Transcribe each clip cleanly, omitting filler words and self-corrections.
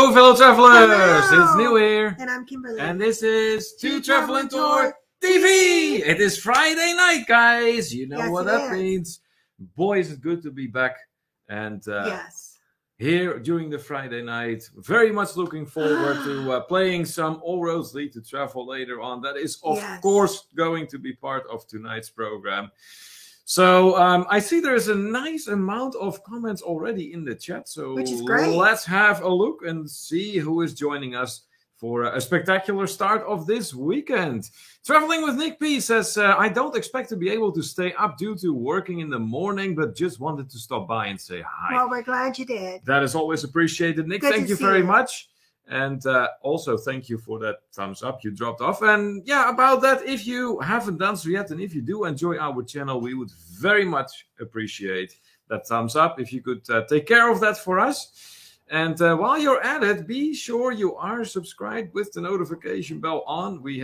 Hello, fellow travelers! Hello. It's Neil here. And I'm Kimberly. And this is To To Travel and Tour TV. TV! It is Friday night, guys! You know Yes, what it that is. means. Boy, is it good to be back. And Yes. here during the Friday night, very much looking forward to playing some All Roads Lead to Travel later on. That is, of Yes. course, going to be part of tonight's program. So I see there's a nice amount of comments already in the chat. So Which is great. let's have a look and see who is joining us for a spectacular start of this weekend. Traveling with Nick P says, I don't expect to be able to stay up due to working in the morning, but just wanted to stop by and say hi. Well, we're glad you did. That is always appreciated. Nick, Good thank to you see very you. much. And also thank you for that thumbs up you dropped off. And yeah, about that, if you haven't done so yet, and if you do enjoy our channel, we would very much appreciate that thumbs up. If you could take care of that for us. And while you're at it, be sure you are subscribed with the notification bell on. We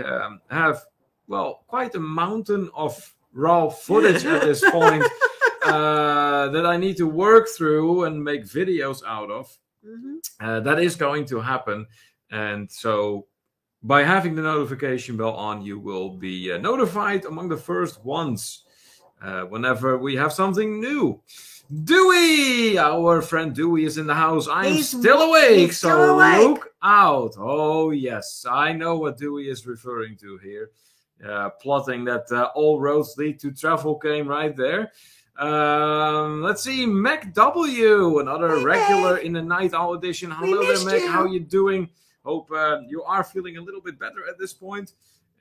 have, well, quite a mountain of raw footage at this point that I need to work through and make videos out of. Mm-hmm. That is going to happen. And so by having the notification bell on, you will be notified among the first ones whenever we have something new. Dewey, our friend Dewey is in the house. I'm He's still awake, he's so still awake. look out. Oh, yes, I know what Dewey is referring to here. Plotting that All Roads Lead to Travel came right there. Let's see, Mac W, another Hey, regular Mac. in the Night Owl edition. We Hello there, missed Mac. you. How you doing? Hope you are feeling a little bit better at this point.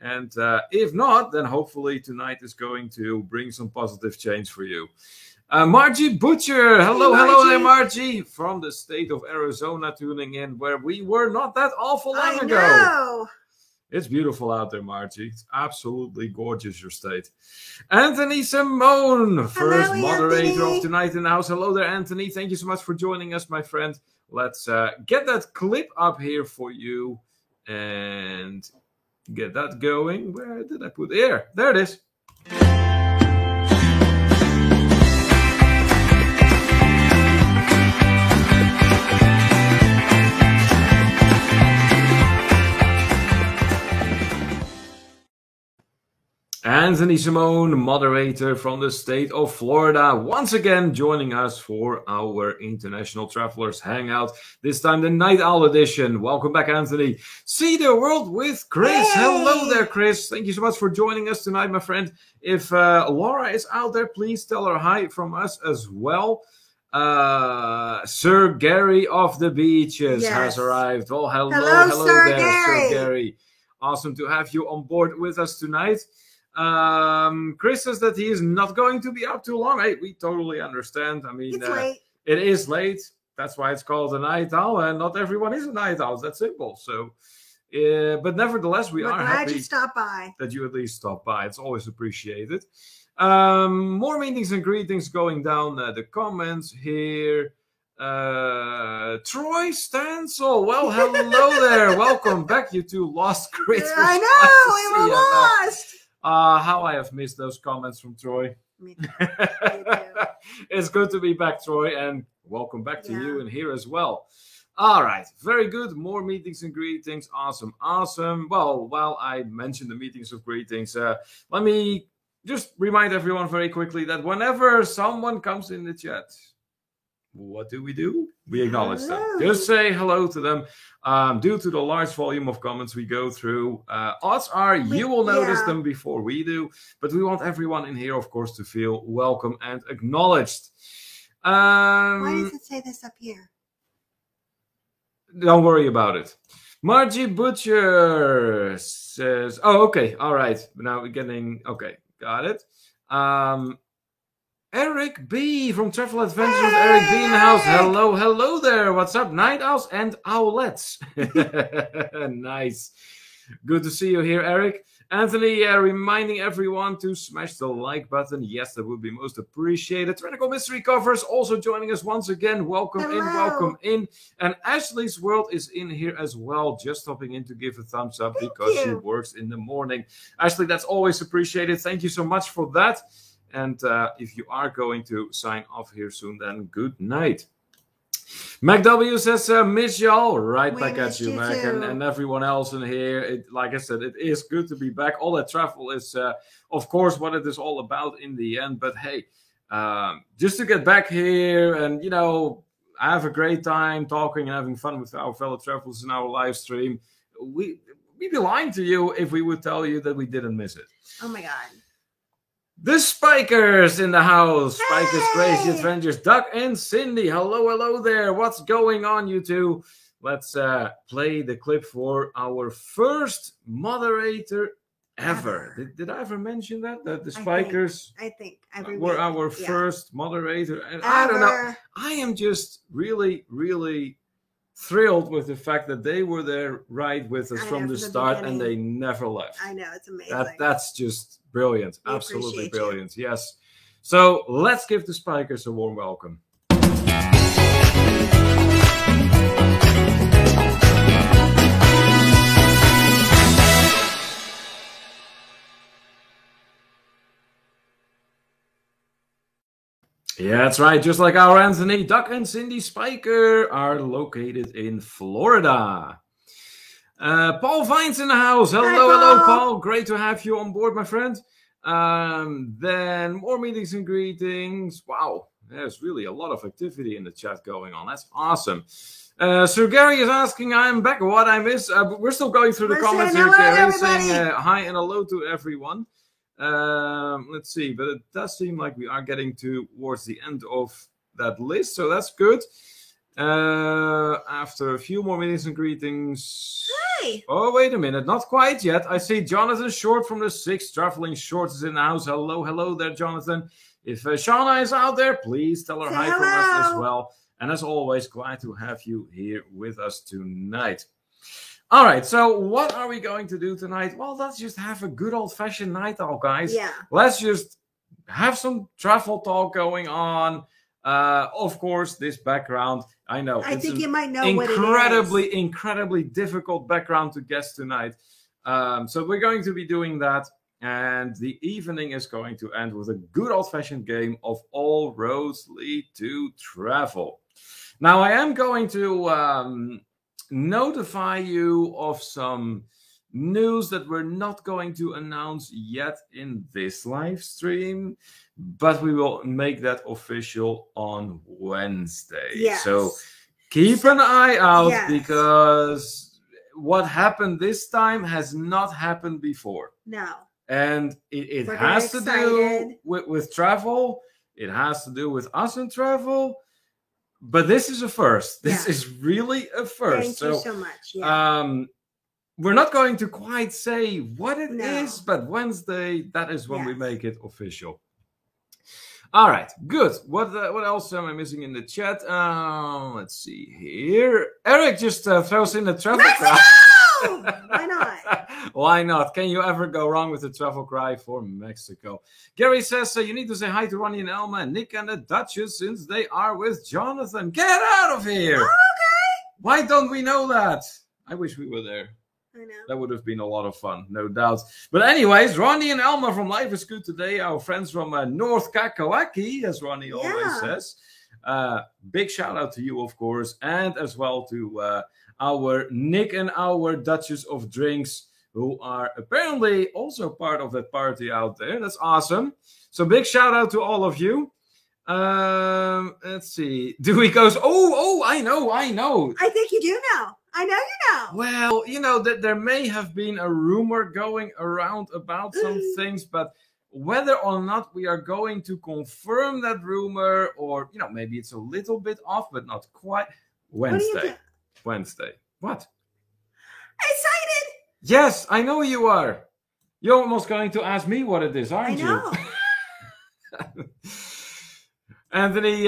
And if not, then hopefully tonight is going to bring some positive change for you. Margie Butcher, hello, Hey, hello there, Margie. Margie, from the state of Arizona, tuning in, where we were not that awful long I ago. know. It's beautiful out there, Margie. It's absolutely gorgeous, your state. Anthony Simone, first moderator Anthony. of Tonight in the House. Hello there, Anthony. Thank you so much for joining us, my friend. Let's get that clip up here for you and get that going. Where did I put it? Here, there it is. Anthony Simone, moderator from the state of Florida, once again joining us for our International Travelers Hangout. This time the Night Owl edition. Welcome back, Anthony. See the world with Chris. Hey. Hello there, Chris. Thank you so much for joining us tonight, my friend. If Laura is out there, please tell her hi from us as well. Sir Gary of the Beaches Yes. has arrived. Oh, hello Hello, Sir there, Gary. Sir Gary. Awesome to have you on board with us tonight. Chris says that he is not going to be up too long. Hey, we totally understand. I mean, It's late. it is late. That's why it's called a night owl, and not everyone is a night owl. It's that simple. So, but nevertheless, we We're are glad happy you stopped by. that you at least stop by. It's always appreciated. More meetings and greetings going down the comments here. Troy Stansel. Well, hello there. Welcome back, you two lost creators. I Glad know. to We see were you back. lost. How I have missed those comments from Troy. Me too. too. It's good to be back, Troy, and welcome back to Yeah. you in here as well. All right, very good. More meetings and greetings. Awesome, awesome. Well, while I mentioned the meetings of greetings, let me just remind everyone very quickly that whenever someone comes in the chat, what do? We acknowledge them. Hello. Just say hello to them. Due to the large volume of comments we go through, odds are you will notice Yeah. them before we do. But we want everyone in here, of course, to feel welcome and acknowledged. Why does it say this up here? Don't worry about it. Margie Butcher says, oh, okay. All right. Now we're getting, okay. Got it. Eric B from Travel Adventures with Eric B in the house. Eric! Hello, hello there. What's up, Night Owls and Owlets? Nice. Good to see you here, Eric. Anthony, reminding everyone to smash the like button. Yes, that would be most appreciated. Tyrannical Mystery Covers also joining us once again. Welcome in, Hello. welcome in. And Ashley's World is in here as well, just stopping in to give a thumbs up Thank because she you. works in the morning. Ashley, that's always appreciated. Thank you so much for that. And if you are going to sign off here soon, then good night. Mac W says, miss y'all. Right We back at missed you, you Mac, too. and everyone else in here. Like I said, it is good to be back. All that travel is, of course, what it is all about in the end. But hey, just to get back here and, have a great time talking and having fun with our fellow travelers in our live stream. We'd be lying to you if we would tell you that we didn't miss it. Oh my God. The Spikers in the house. Hey! Spikers Crazy Adventures. Duck and Cindy. Hello there. What's going on, you two? Let's play the clip for our first moderator ever. Did I ever mention that? That the Spikers I think were our first moderator. And I don't know. I am just really, really thrilled with the fact that they were there right with us from the start and they never left. I know, it's amazing. That's just brilliant. We Absolutely appreciate brilliant. Yes. So let's give the Spikers a warm welcome. Yeah, that's right. Just like our Anthony, Duck and Cindy Spiker are located in Florida. Paul Vines in the house. Hello, Paul. Great to have you on board, my friend. Then more meetings and greetings. Wow, there's really a lot of activity in the chat going on. That's awesome. Sir Gary is asking, I'm back. What I miss? We're still going through the comments here, Gary, saying hi and hello to everyone. Let's see, but it does seem like we are getting towards the end of that list, so that's good. After a few more meetings and greetings. Hi. Oh, wait a minute, not quite yet. I see Jonathan Short from the 6 Traveling Shorts is in the house. Hello there, Jonathan. If Shauna is out there, please tell her hi from us as well. And as always, glad to have you here with us tonight. All right, so what are we going to do tonight? Well, let's just have a good old-fashioned night out, guys. Yeah. Let's just have some travel talk going on. Of course, this background, I know. I think you might know what it is. Incredibly difficult background to guess tonight. So we're going to be doing that. And the evening is going to end with a good old-fashioned game of All Roads Lead to Travel. Now, I am going to notify you of some news that we're not going to announce yet in this live stream, but we will make that official on Wednesday. Yes. So keep an eye out because what happened this time has not happened before. No. And it has to do with travel. It has to do with us and travel. But this is a first. This is really a first. Thank you so much. Yeah. We're not going to quite say what it is, but Wednesday, that is when we make it official. All right, good. What else am I missing in the chat? Let's see here. Eric just throws in the travel cry. Why not? Why not? Can you ever go wrong with the travel cry for Mexico? Gary says, you need to say hi to Ronnie and Elma and Nick and the Duchess since they are with Jonathan. Get out of here. Oh, okay. Why don't we know that? I wish we were there. I know. That would have been a lot of fun, no doubt. But anyways, Ronnie and Elma from Life is Good Today, our friends from North Kakalaki, as Ronnie always says. Big shout out to you, of course, and as well to our Nick and our Duchess of Drinks, who are apparently also part of that party out there. That's awesome. So big shout out to all of you. Let's see. Dewey goes, oh, I know. I think you do know. I know you know. Well, that there may have been a rumor going around about some things, but whether or not we are going to confirm that rumor or, maybe it's a little bit off, but not quite. Wednesday. What? Excited. Yes, I know you are. You're almost going to ask me what it is, aren't you? I know. Anthony,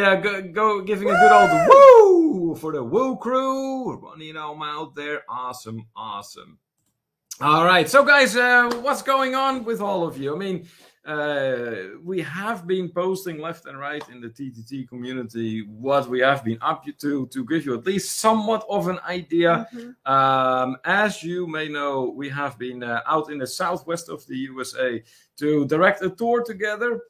go giving a good old woo for the woo crew. Ronnie and Elma out there. Awesome. All right. So, guys, what's going on with all of you? I mean, we have been posting left and right in the TTT community what we have been up to give you at least somewhat of an idea. Mm-hmm. As you may know, we have been out in the southwest of the USA to direct a tour together,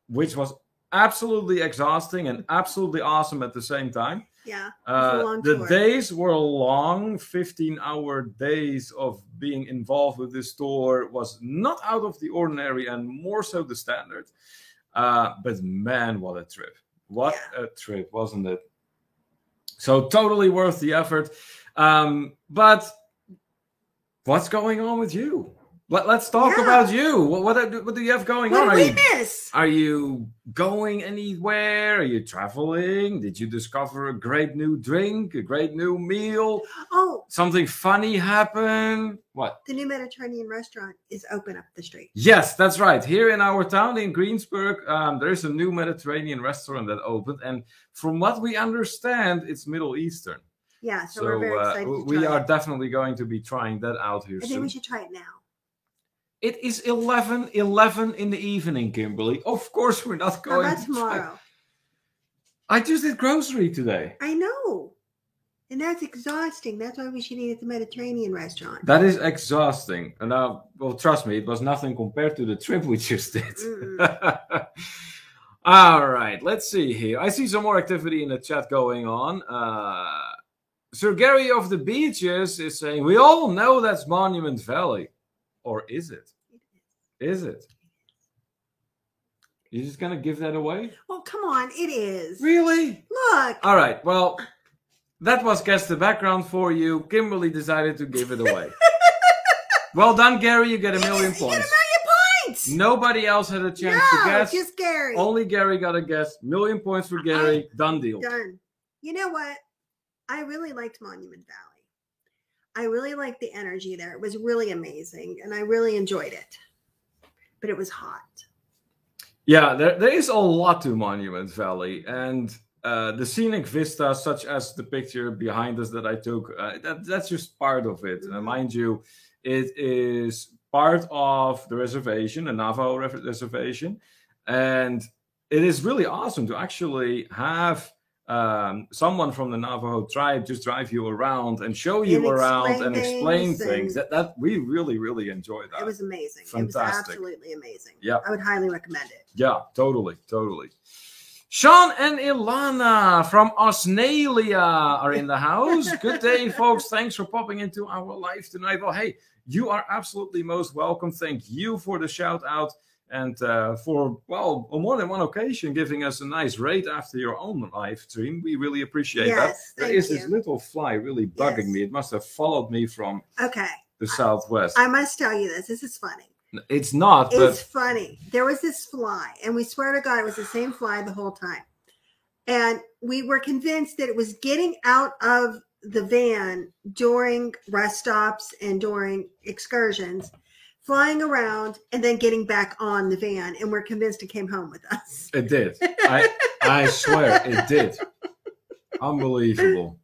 which was absolutely exhausting and absolutely awesome at the same time. Yeah. It was a long The tour. days were long. 15-hour days of being involved with this tour was not out of the ordinary and more so the standard. But man, what a trip. What a trip, wasn't it? So totally worth the effort. But what's going on with you? Let's talk about you. What do you have going on? What did we miss? Are you going anywhere? Are you traveling? Did you discover a great new drink, a great new meal? Oh, Something funny happen? What? the new Mediterranean restaurant is open up the street. Yes, that's right. Here in our town in Greensburg, there is a new Mediterranean restaurant that opened. And from what we understand, it's Middle Eastern. Yeah, so we're very excited to we try are it. definitely going to be trying that out here I think soon. we should try it now. It is 11 in the evening, Kimberly. Of course, we're not How going about to try. tomorrow? I just did grocery today. I know. And that's exhausting. That's why we should eat at the Mediterranean restaurant. That is exhausting. And now, well, trust me, it was nothing compared to the trip we just did. All right, let's see here. I see some more activity in the chat going on. Sir Gary of the Beaches is saying, we all know that's Monument Valley. Or is it? Is it? You're just going to give that away? Oh, come on. It is. Really? Look. All right, well, that was Guess the Background for you. Kimberly decided to give it away. Well done, Gary. You get a million You get points. 1,000,000 points. Nobody else had a chance to guess. Just Gary. Only Gary got a guess. Million points for Gary. Done deal. Done. You know what? I really liked Monument Valley. I really liked the energy there. It was really amazing, and I really enjoyed it. But it was hot. Yeah, there is a lot to Monument Valley, and the scenic vista, such as the picture behind us that I took, that's just part of it. Mind you, it is part of the reservation, the Navajo reservation, and it is really awesome to actually have someone from the Navajo tribe just drive you around and show you around and explain things. That we really enjoyed that. It was amazing. Fantastic. It was absolutely amazing. Yeah. I would highly recommend it. Yeah, totally. Sean and Ilana from Australia are in the house. Good day, folks. Thanks for popping into our live tonight. Well, hey, you are absolutely most welcome. Thank you for the shout out. And for, well, on more than one occasion, giving us a nice rate after your own live stream. We really appreciate that. There is this little fly really bugging me. It must have followed me from the southwest. I must tell you this. This is funny. It's not. It's funny. There was this fly, and we swear to God it was the same fly the whole time. And we were convinced that it was getting out of the van during rest stops and during excursions, flying around and then getting back on the van, and we're convinced it came home with us. It did. I swear it did. Unbelievable.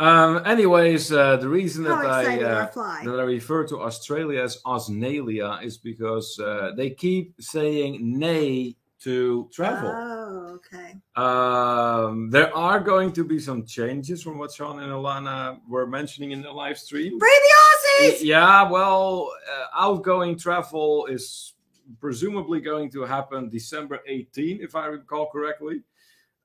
Anyways, the reason that I refer to Australia as Australia is because they keep saying nay to travel. Oh, okay. There are going to be some changes from what Sean and Ilana were mentioning in the live stream. Brave the Aussies! Yeah, well, outgoing travel is presumably going to happen December 18, if I recall correctly.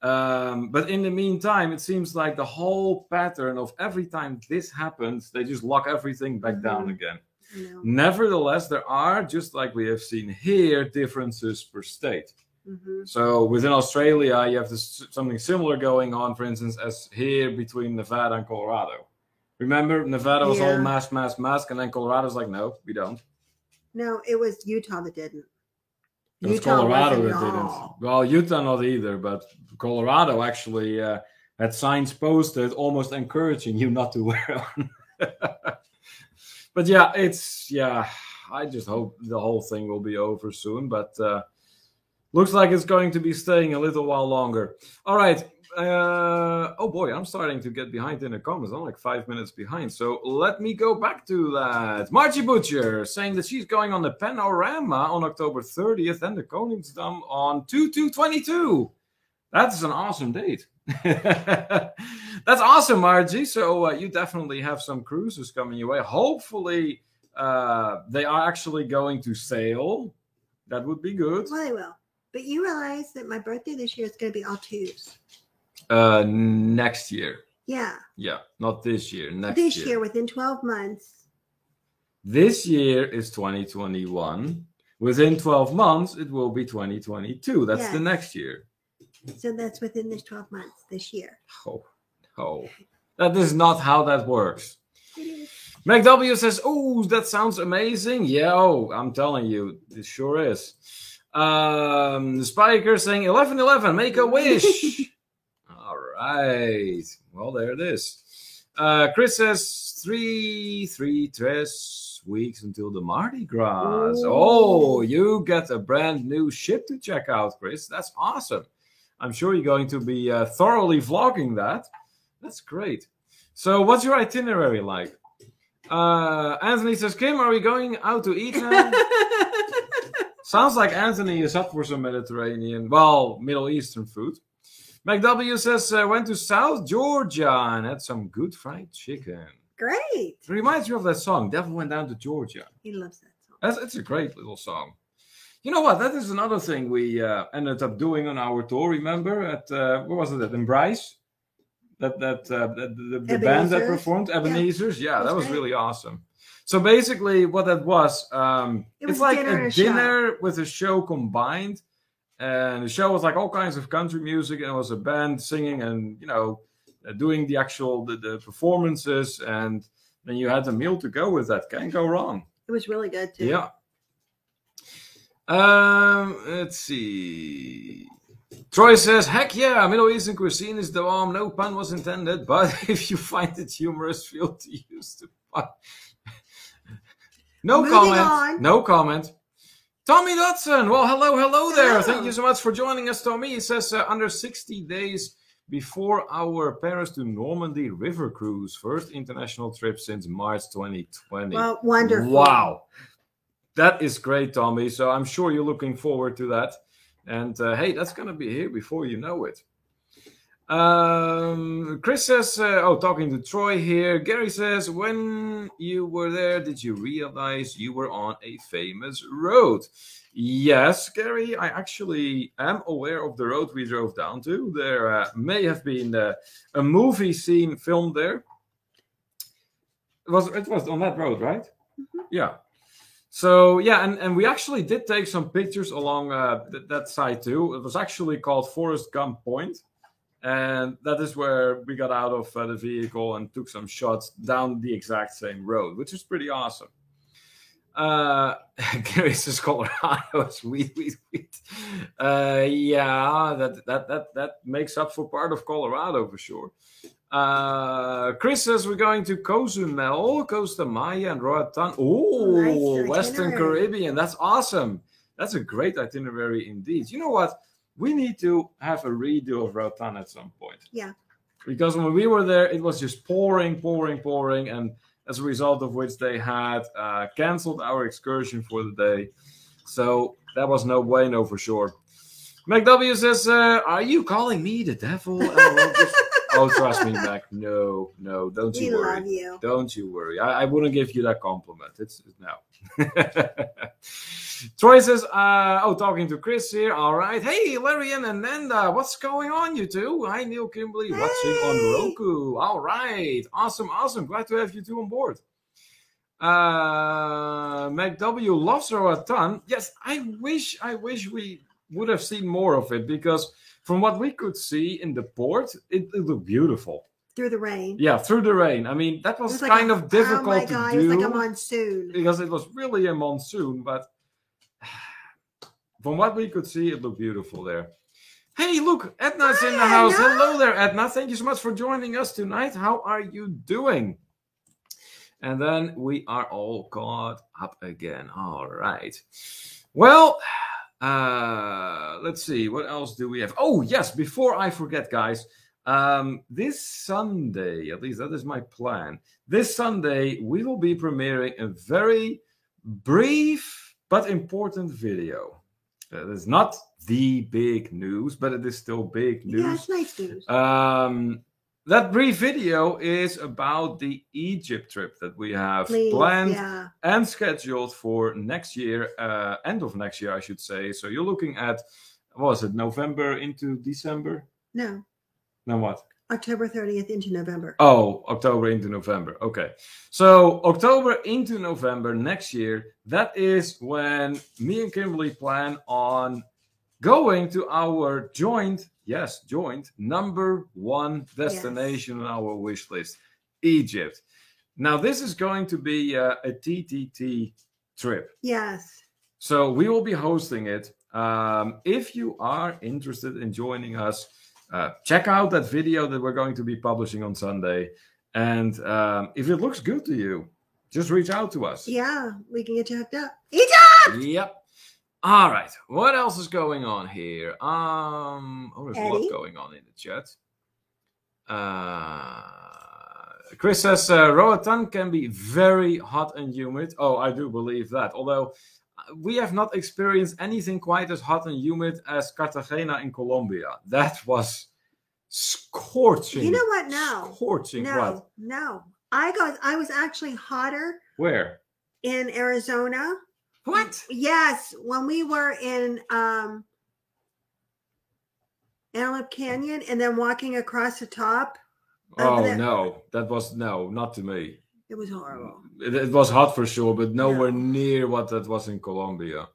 But in the meantime, it seems like the whole pattern of every time this happens, they just lock everything back down again. No. Nevertheless, there are, just like we have seen here, differences per state. So within Australia, you have something similar going on, for instance, as here between Nevada and Colorado. Remember, Nevada was all mask, and then Colorado's like, no, we don't. No, it was Utah that didn't. It was Colorado that didn't. Well, Utah not either, but Colorado actually had signs posted almost encouraging you not to wear them. But I just hope the whole thing will be over soon, but looks like it's going to be staying a little while longer. All right. Oh boy, I'm starting to get behind in the comments. I'm like 5 minutes behind. So let me go back to that. Margie Butcher saying that she's going on the Panorama on October 30th and the Koningsdam on 2/2/22. That's an awesome date. That's awesome, Margie. So you definitely have some cruises coming your way. Hopefully they are actually going to sail. That would be good. Well, they will. But you realize that my birthday this year is going to be all twos. Next year. Yeah. Yeah, not this year. Next This year. year, within 12 months. This year is 2021. Within 12 months, it will be 2022. That's the Yes. next year. So that's within this 12 months this year. Oh. That is not how that works. It is. McW says, oh, that sounds amazing. Yeah, I'm telling you, it sure is. Spiker saying 11/11, make a wish. All right. Well, there it is. Chris says 3 weeks until the Mardi Gras. Ooh. Oh, you get a brand new ship to check out, Chris. That's awesome. I'm sure you're going to be thoroughly vlogging that. That's great. So what's your itinerary like? Anthony says, Kim, are we going out to eat now? Sounds like Anthony is up for some Middle Eastern food. McW says, went to South Georgia and had some good fried chicken. Great. It reminds me of that song, Devil Went Down to Georgia. He loves that song. It's a great little song. You know what? That is another thing we ended up doing on our tour. Remember at where was it? In Bryce, the band that performed, Ebenezer's. Yeah, that was great. really awesome. So basically, what that was, it's like a dinner with a show combined, and the show was like all kinds of country music, and it was a band singing and doing the actual the performances, and then you had a meal to go with that. Can't go wrong. It was really good too. Yeah. Let's see. Troy says, heck yeah, Middle Eastern cuisine is the bomb. No pun was intended, but if you find it humorous, feel to use the pun. No comment. No comment. Tommy Dodson. Well, hello there. Hello. Thank you so much for joining us, Tommy. He says, under 60 days before our Paris to Normandy river cruise, first international trip since March 2020. Well, wonderful. Wow. That is great, Tommy. So I'm sure you're looking forward to that. And hey, that's going to be here before you know it. Chris says, talking to Troy here. Gary says, when you were there, did you realize you were on a famous road? Yes, Gary, I actually am aware of the road we drove down to. There may have been a movie scene filmed there. It was on that road, right? Mm-hmm. Yeah. So, yeah, and we actually did take some pictures along that side, too. It was actually called Forrest Gump Point. And that is where we got out of the vehicle and took some shots down the exact same road, which is pretty awesome. Gary says Colorado, sweet. Yeah, that makes up for part of Colorado for sure. Chris says we're going to Cozumel, Costa Maya, and Roatan. Oh, nice Western Caribbean. That's awesome. That's a great itinerary indeed. You know what? We need to have a redo of Roatan at some point. Yeah. Because when we were there, it was just pouring. And as a result of which they had canceled our excursion for the day. So that was no bueno for sure. McW says, are you calling me the devil? Oh, trust me, Mac. No, don't you worry. We love you. Don't you worry. I wouldn't give you that compliment. It's no. Troy says, talking to Chris here. All right. Hey, Larry and Nanda. What's going on, you two? Hi, Neil Kimberly. Watching on Roku. All right. Awesome. Glad to have you two on board. McW loves Roatan. Yes, I wish we would have seen more of it, because from what we could see in the port, it looked beautiful. Through the rain. Yeah, through the rain. I mean, that was kind of difficult to do. It was like a monsoon. Because it was really a monsoon, but from what we could see, it looked beautiful there. Hey, look, Edna's in the house. Edna. Hello there, Edna. Thank you so much for joining us tonight. How are you doing? And then we are all caught up again. All right. Well, let's see. What else do we have? Oh, yes. Before I forget, guys, this Sunday, at least that is my plan. This Sunday, we will be premiering a very brief but important video. It is not the big news, but it is still big news. Yeah, it's nice news. That brief video is about the Egypt trip that we have planned and scheduled for next year, end of next year, I should say. So you're looking at, what was it, November into December? No. Now what? October 30th into November. Oh, October into November. Okay. So October into November next year, that is when me and Kimberly plan on going to our joint number one destination on our wish list, Egypt. Now, this is going to be a TTT trip. Yes. So we will be hosting it. If you are interested in joining us, check out that video that we're going to be publishing on Sunday. And if it looks good to you, just reach out to us. Yeah, we can get you hooked up. Egypt! Yep. All right. What else is going on here? There's a lot going on in the chat. Chris says Roatan can be very hot and humid. Oh, I do believe that. Although we have not experienced anything quite as hot and humid as Cartagena in Colombia. That was scorching. You know what? No. Scorching. No. What? No. I was actually hotter. Where? In Arizona. What? Yes. When we were in Antelope Canyon and then walking across the top. Oh, no. That was, not to me. It was horrible. It was hot for sure, but nowhere near what that was in Colombia.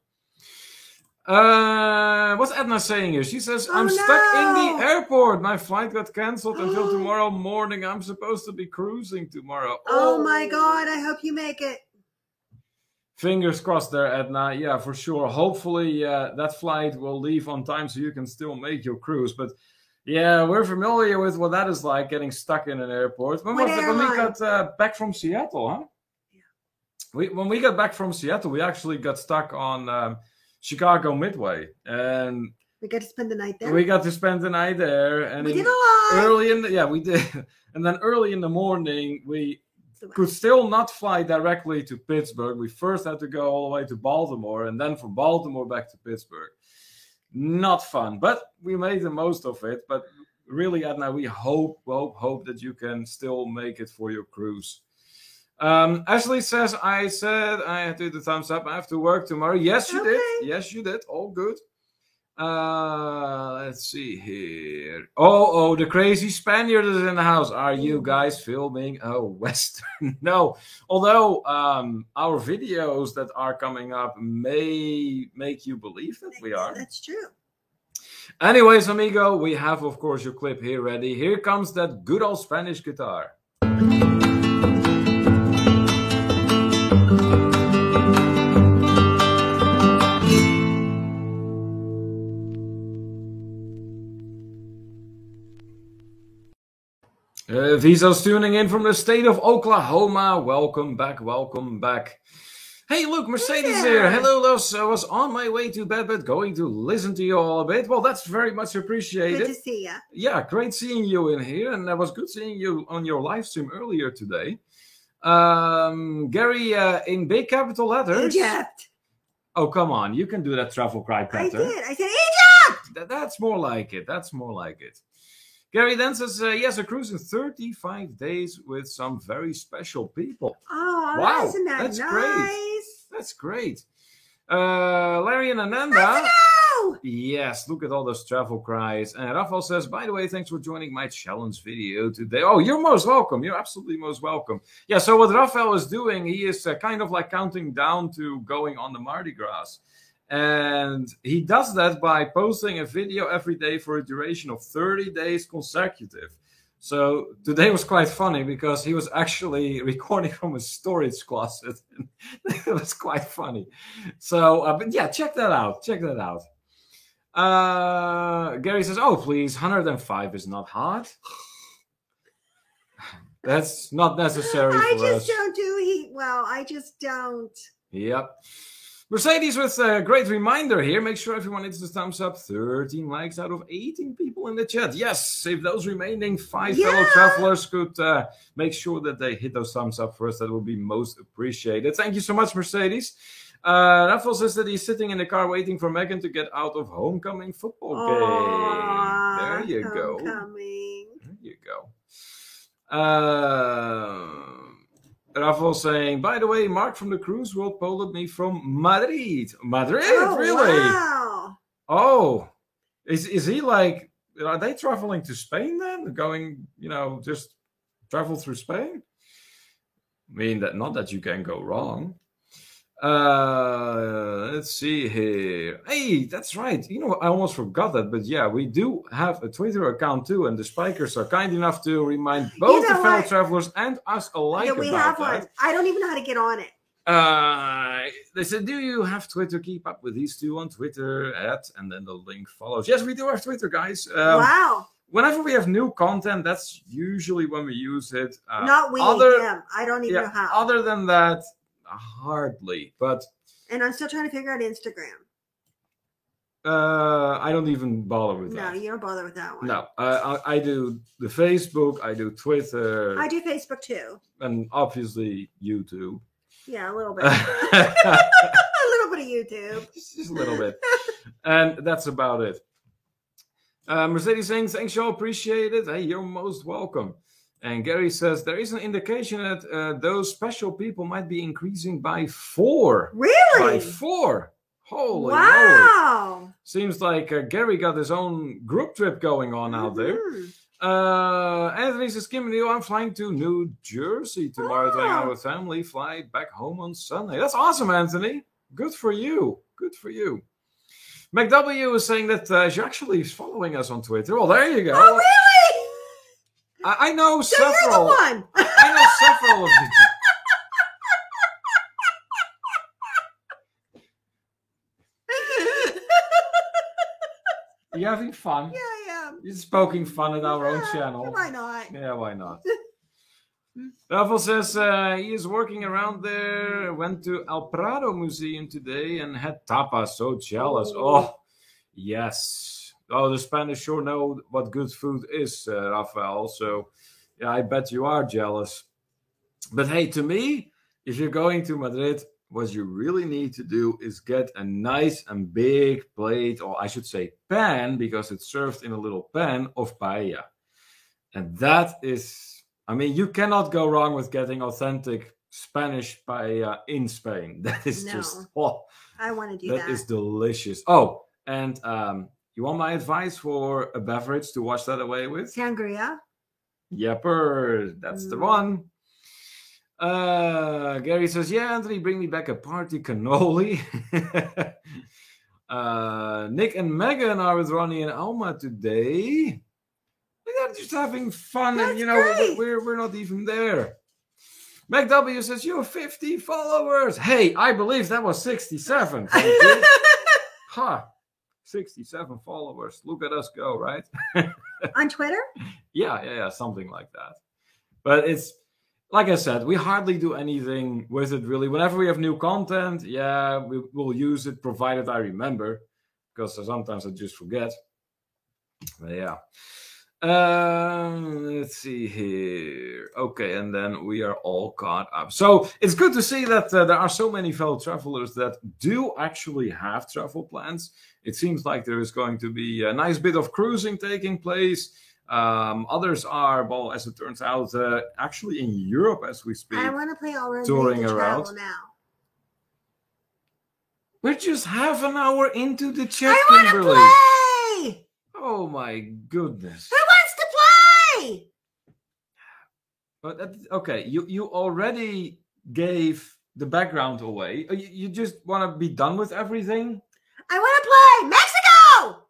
What's Edna saying here? She says, I'm stuck in the airport. My flight got canceled until tomorrow morning. I'm supposed to be cruising tomorrow. Oh my God. I hope you make it. Fingers crossed there, Edna. Yeah, for sure. Hopefully that flight will leave on time so you can still make your cruise. But yeah, we're familiar with what that is like, getting stuck in an airport. When we got back from Seattle, huh? Yeah. When we got back from Seattle, we actually got stuck on Chicago Midway. And we got to spend the night there. We got to spend the night there. And we did a lot. We did. And then early in the morning, we could still not fly directly to Pittsburgh. We first had to go all the way to Baltimore, and then from Baltimore back to Pittsburgh. Not fun, but we made the most of it. But really, Edna, we hope that you can still make it for your cruise. Ashley says, I said I had to do the thumbs up. I have to work tomorrow. Yes, you did. Yes, you did. All good. Let's see here. Oh, the crazy Spaniard is in the house. Are you guys filming a Western? No. Although our videos that are coming up may make you believe that we are. That's true. Anyways, amigo, we have, of course, your clip here ready. Here comes that good old Spanish guitar. Viso's tuning in from the state of Oklahoma. Welcome back. Hey, look, Mercedes here. Hello, Los. I was on my way to bed, but going to listen to you all a bit. Well, that's very much appreciated. Good to see you. Yeah, great seeing you in here. And it was good seeing you on your live stream earlier today. Gary, in big capital letters. Egypt. Oh, come on. You can do that travel cry pattern. I did. I said Egypt. That's more like it. Gary then says, yes, a cruise in 35 days with some very special people. Oh, wow. Isn't that That's nice? Great. That's great. Larry and Ananda. Yes, look at all those travel cries. And Rafael says, by the way, thanks for joining my challenge video today. Oh, you're most welcome. You're absolutely most welcome. Yeah, so what Rafael is doing, he is kind of like counting down to going on the Mardi Gras. And he does that by posting a video every day for a duration of 30 days consecutive. So today was quite funny because he was actually recording from a storage closet. It was quite funny. So, but yeah, check that out. Gary says, oh, please, 105 is not hot. That's not necessary for us. I just don't. Yep. Mercedes with a great reminder here. Make sure everyone hits the thumbs up. 13 likes out of 18 people in the chat. Yes, if those remaining 5 fellow travelers could make sure that they hit those thumbs up for us, that would be most appreciated. Thank you so much, Mercedes. Rafael says that he's sitting in the car waiting for Megan to get out of homecoming football game. There you go. There you go. Rafael saying, by the way, Mark from the Cruise World polled me from Madrid. Madrid, really? Wow. Oh, is he like are they traveling to Spain then? Going, just travel through Spain? I mean, that not that you can go wrong. Let's see here. Hey, that's right. I almost forgot that, but yeah, we do have a Twitter account too, and the Spikers are kind enough to remind both the fellow travelers and us alike we have one. I don't even know how to get on it. They said, do you have Twitter? Keep up with these two on Twitter and then the link follows. Yes, we do have Twitter, guys. Wow. Whenever we have new content, that's usually when we use it. Not we, him. I don't even know how. Other than that, hardly. And I'm still trying to figure out Instagram. I don't even bother with that. No, you don't bother with that one. No, I do the Facebook. I do Twitter. I do Facebook too. And obviously YouTube. Yeah, a little bit. A little bit of YouTube. Just a little bit. And that's about it. Mercedes saying, thanks, y'all. Appreciate it. Hey, you're most welcome. And Gary says, there is an indication that those special people might be increasing by 4. Really? By 4. Holy wow. moly. Seems like Gary got his own group trip going on out there. Anthony says, Kim and Neil, I'm flying to New Jersey tomorrow to hang out with family. Fly back home on Sunday. That's awesome, Anthony. Good for you. Good for you. McW is saying that she actually is following us on Twitter. Well, there you go. Oh, really? I know so several. You're the one. I know several of you. Are you having fun? Yeah, I am. You're just poking fun at our own channel. Why not? Yeah, why not? Raffle says he is working around there. Went to El Prado Museum today and had tapas. So jealous. Oh, yes. Oh, the Spanish sure know what good food is, Rafael. So, yeah, I bet you are jealous. But hey, to me, if you're going to Madrid, what you really need to do is get a nice and big plate, or I should say pan, because it's served in a little pan of paella. And that is, I mean, you cannot go wrong with getting authentic Spanish paella in Spain. That is just, I want to do that. That is delicious. Oh, and you want my advice for a beverage to wash that away with? Sangria. Yepper, that's the one. Gary says, yeah, Anthony, bring me back a party cannoli. Nick and Megan are with Ronnie and Alma today. They're just having fun. That's and great. we're not even there. Mac W says, you have 50 followers. Hey, I believe that was 67. Ha, 67 followers. Look at us go, right? On Twitter? Yeah, something like that. But it's, like I said, we hardly do anything with it, really. Whenever we have new content, yeah, we will use it, provided I remember, because sometimes I just forget. But yeah. Let's see here. Okay, and then we are all caught up. So it's good to see that there are so many fellow travelers that do actually have travel plans. It seems like there is going to be a nice bit of cruising taking place. Others are, well, as it turns out, actually in Europe as we speak. I want to play already touring around around now. We're just half an hour into the chat, I want to Kimberly. play. Oh my goodness! Who wants to play? But okay, you already gave the background away. You just want to be done with everything. I want to play Mexico.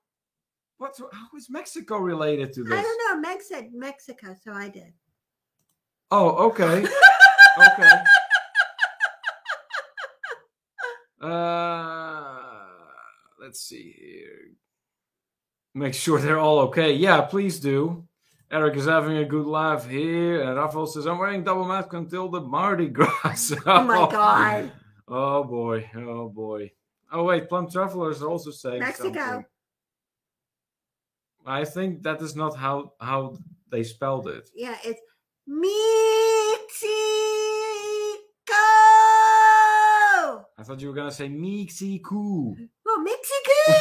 How is Mexico related to this? I don't know. Meg said Mexico, so I did. Oh, okay. Okay. Let's see here. Make sure they're all okay. Yeah, please do. Eric is having a good laugh here. And Rafael says, I'm wearing double mask until the Mardi Gras. Oh my God. Oh boy. Oh boy. Oh wait, Plum Travelers are also saying Mexico. Something. I think that is not how they spelled it. Yeah, it's Mexico. I thought you were going to say Mexico. Oh, Mexico.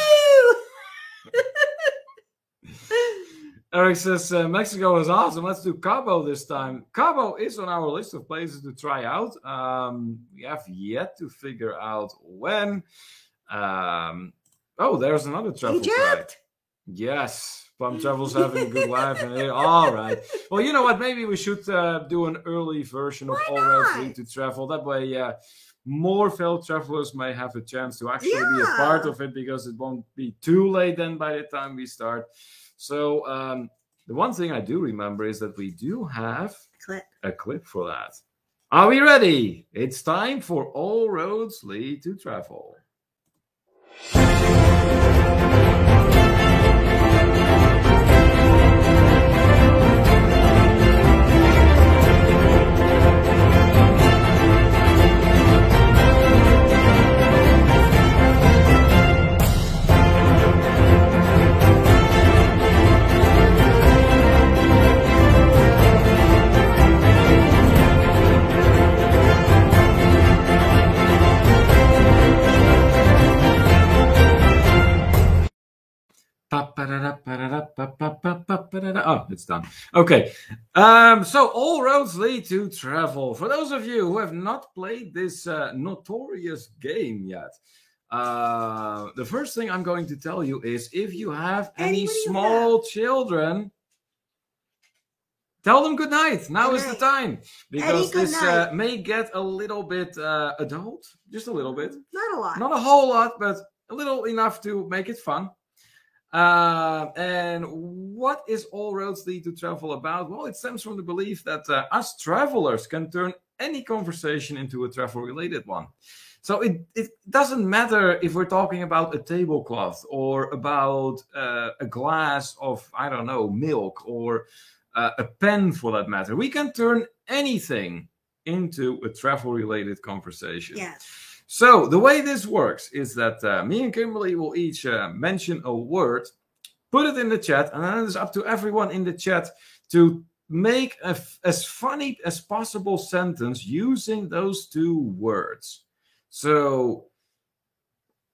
Eric says, Mexico is awesome. Let's do Cabo this time. Cabo is on our list of places to try out. We have yet to figure out when. Oh, there's another travel Egypt. guide. Yes. Plum Travel's having a good laugh. And all right. Well, you know what? Maybe we should do an early version of All Roads Lead to Travel. That way, more fellow travelers may have a chance to actually be a part of it, because it won't be too late then by the time we start. So the one thing I do remember is that we do have a clip for that. Are we ready? It's time for All Roads Lead to Travel. Oh, it's done. Okay. So All Roads Lead to Travel. For those of you who have not played this notorious game yet, the first thing I'm going to tell you is, if you have any small children, tell them good night. Now is the time, because this may get a little bit adult, just a little bit. Not a lot. Not a whole lot, but a little enough to make it fun. And what is All Roads Lead to Travel about? Well, it stems from the belief that us travelers can turn any conversation into a travel-related one. So it doesn't matter if we're talking about a tablecloth or about a glass of, I don't know, milk, or a pen for that matter. We can turn anything into a travel-related conversation. Yes. So the way this works is that me and Kimberly will each mention a word, put it in the chat, and then it's up to everyone in the chat to make as funny as possible sentence using those two words. So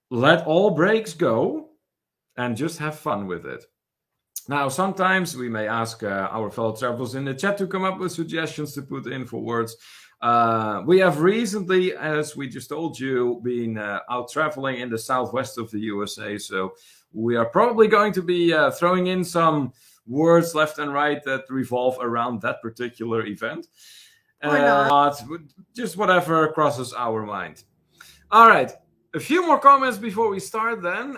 let all breaks go and just have fun with it. Now, sometimes we may ask our fellow travelers in the chat to come up with suggestions to put in for words. We have recently, as we just told you, been out traveling in the southwest of the USA. So we are probably going to be throwing in some words left and right that revolve around that particular event. Or not. Just whatever crosses our mind. All right. A few more comments before we start then.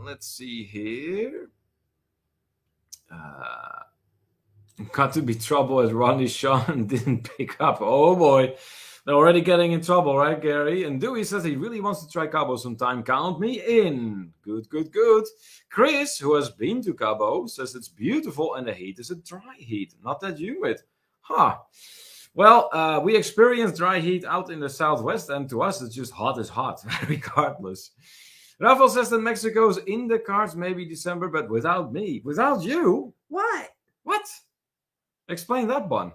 Let's see here. Got to be trouble as Ronnie Sean didn't pick up. Oh boy, they're already getting in trouble, right, Gary? And Dewey says he really wants to try Cabo sometime. Count me in. Good, good, good. Chris, who has been to Cabo, says it's beautiful and the heat is a dry heat, not that humid. Huh. Well, we experience dry heat out in the southwest, and to us it's just hot as hot, regardless. Rafael says that Mexico's in the cards, maybe December, but without me. Without you? What? What? Explain that one.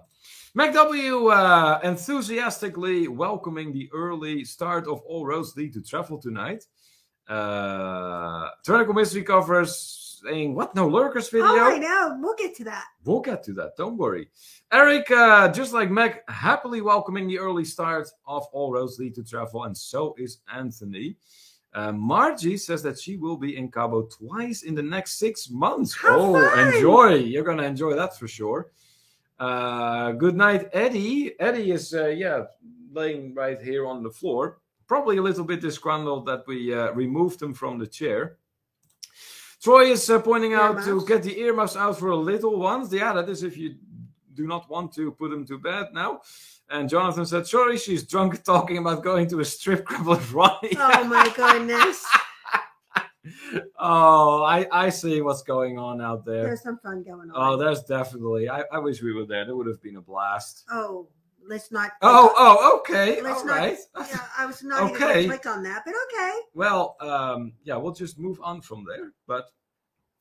MacW enthusiastically welcoming the early start of All Roads Lead to Travel tonight. Turnicle Mystery covers saying, what, no lurkers video? Oh, I know. We'll get to that. We'll get to that. Don't worry. Eric, just like Meg, happily welcoming the early start of All Roads Lead to Travel, and so is Anthony. Margie says that she will be in Cabo twice in the next 6 months. How fun. Enjoy. You're going to enjoy that for sure. Good night, Eddie. Eddie is, laying right here on the floor. Probably a little bit disgruntled that we removed him from the chair. Troy is pointing out to get the earmuffs out for a little ones. Yeah, that is if you do not want to put them to bed now. And Jonathan said, sorry, she's drunk talking about going to a strip club with Ronnie. Oh, my goodness. Oh, I see what's going on out there. There's some fun going on. Oh, there's definitely. I wish we were there. That would have been a blast. Oh, let's not. Oh, okay. Let's all not, right. Yeah, I was not even going to click on that, but okay. Well, we'll just move on from there. But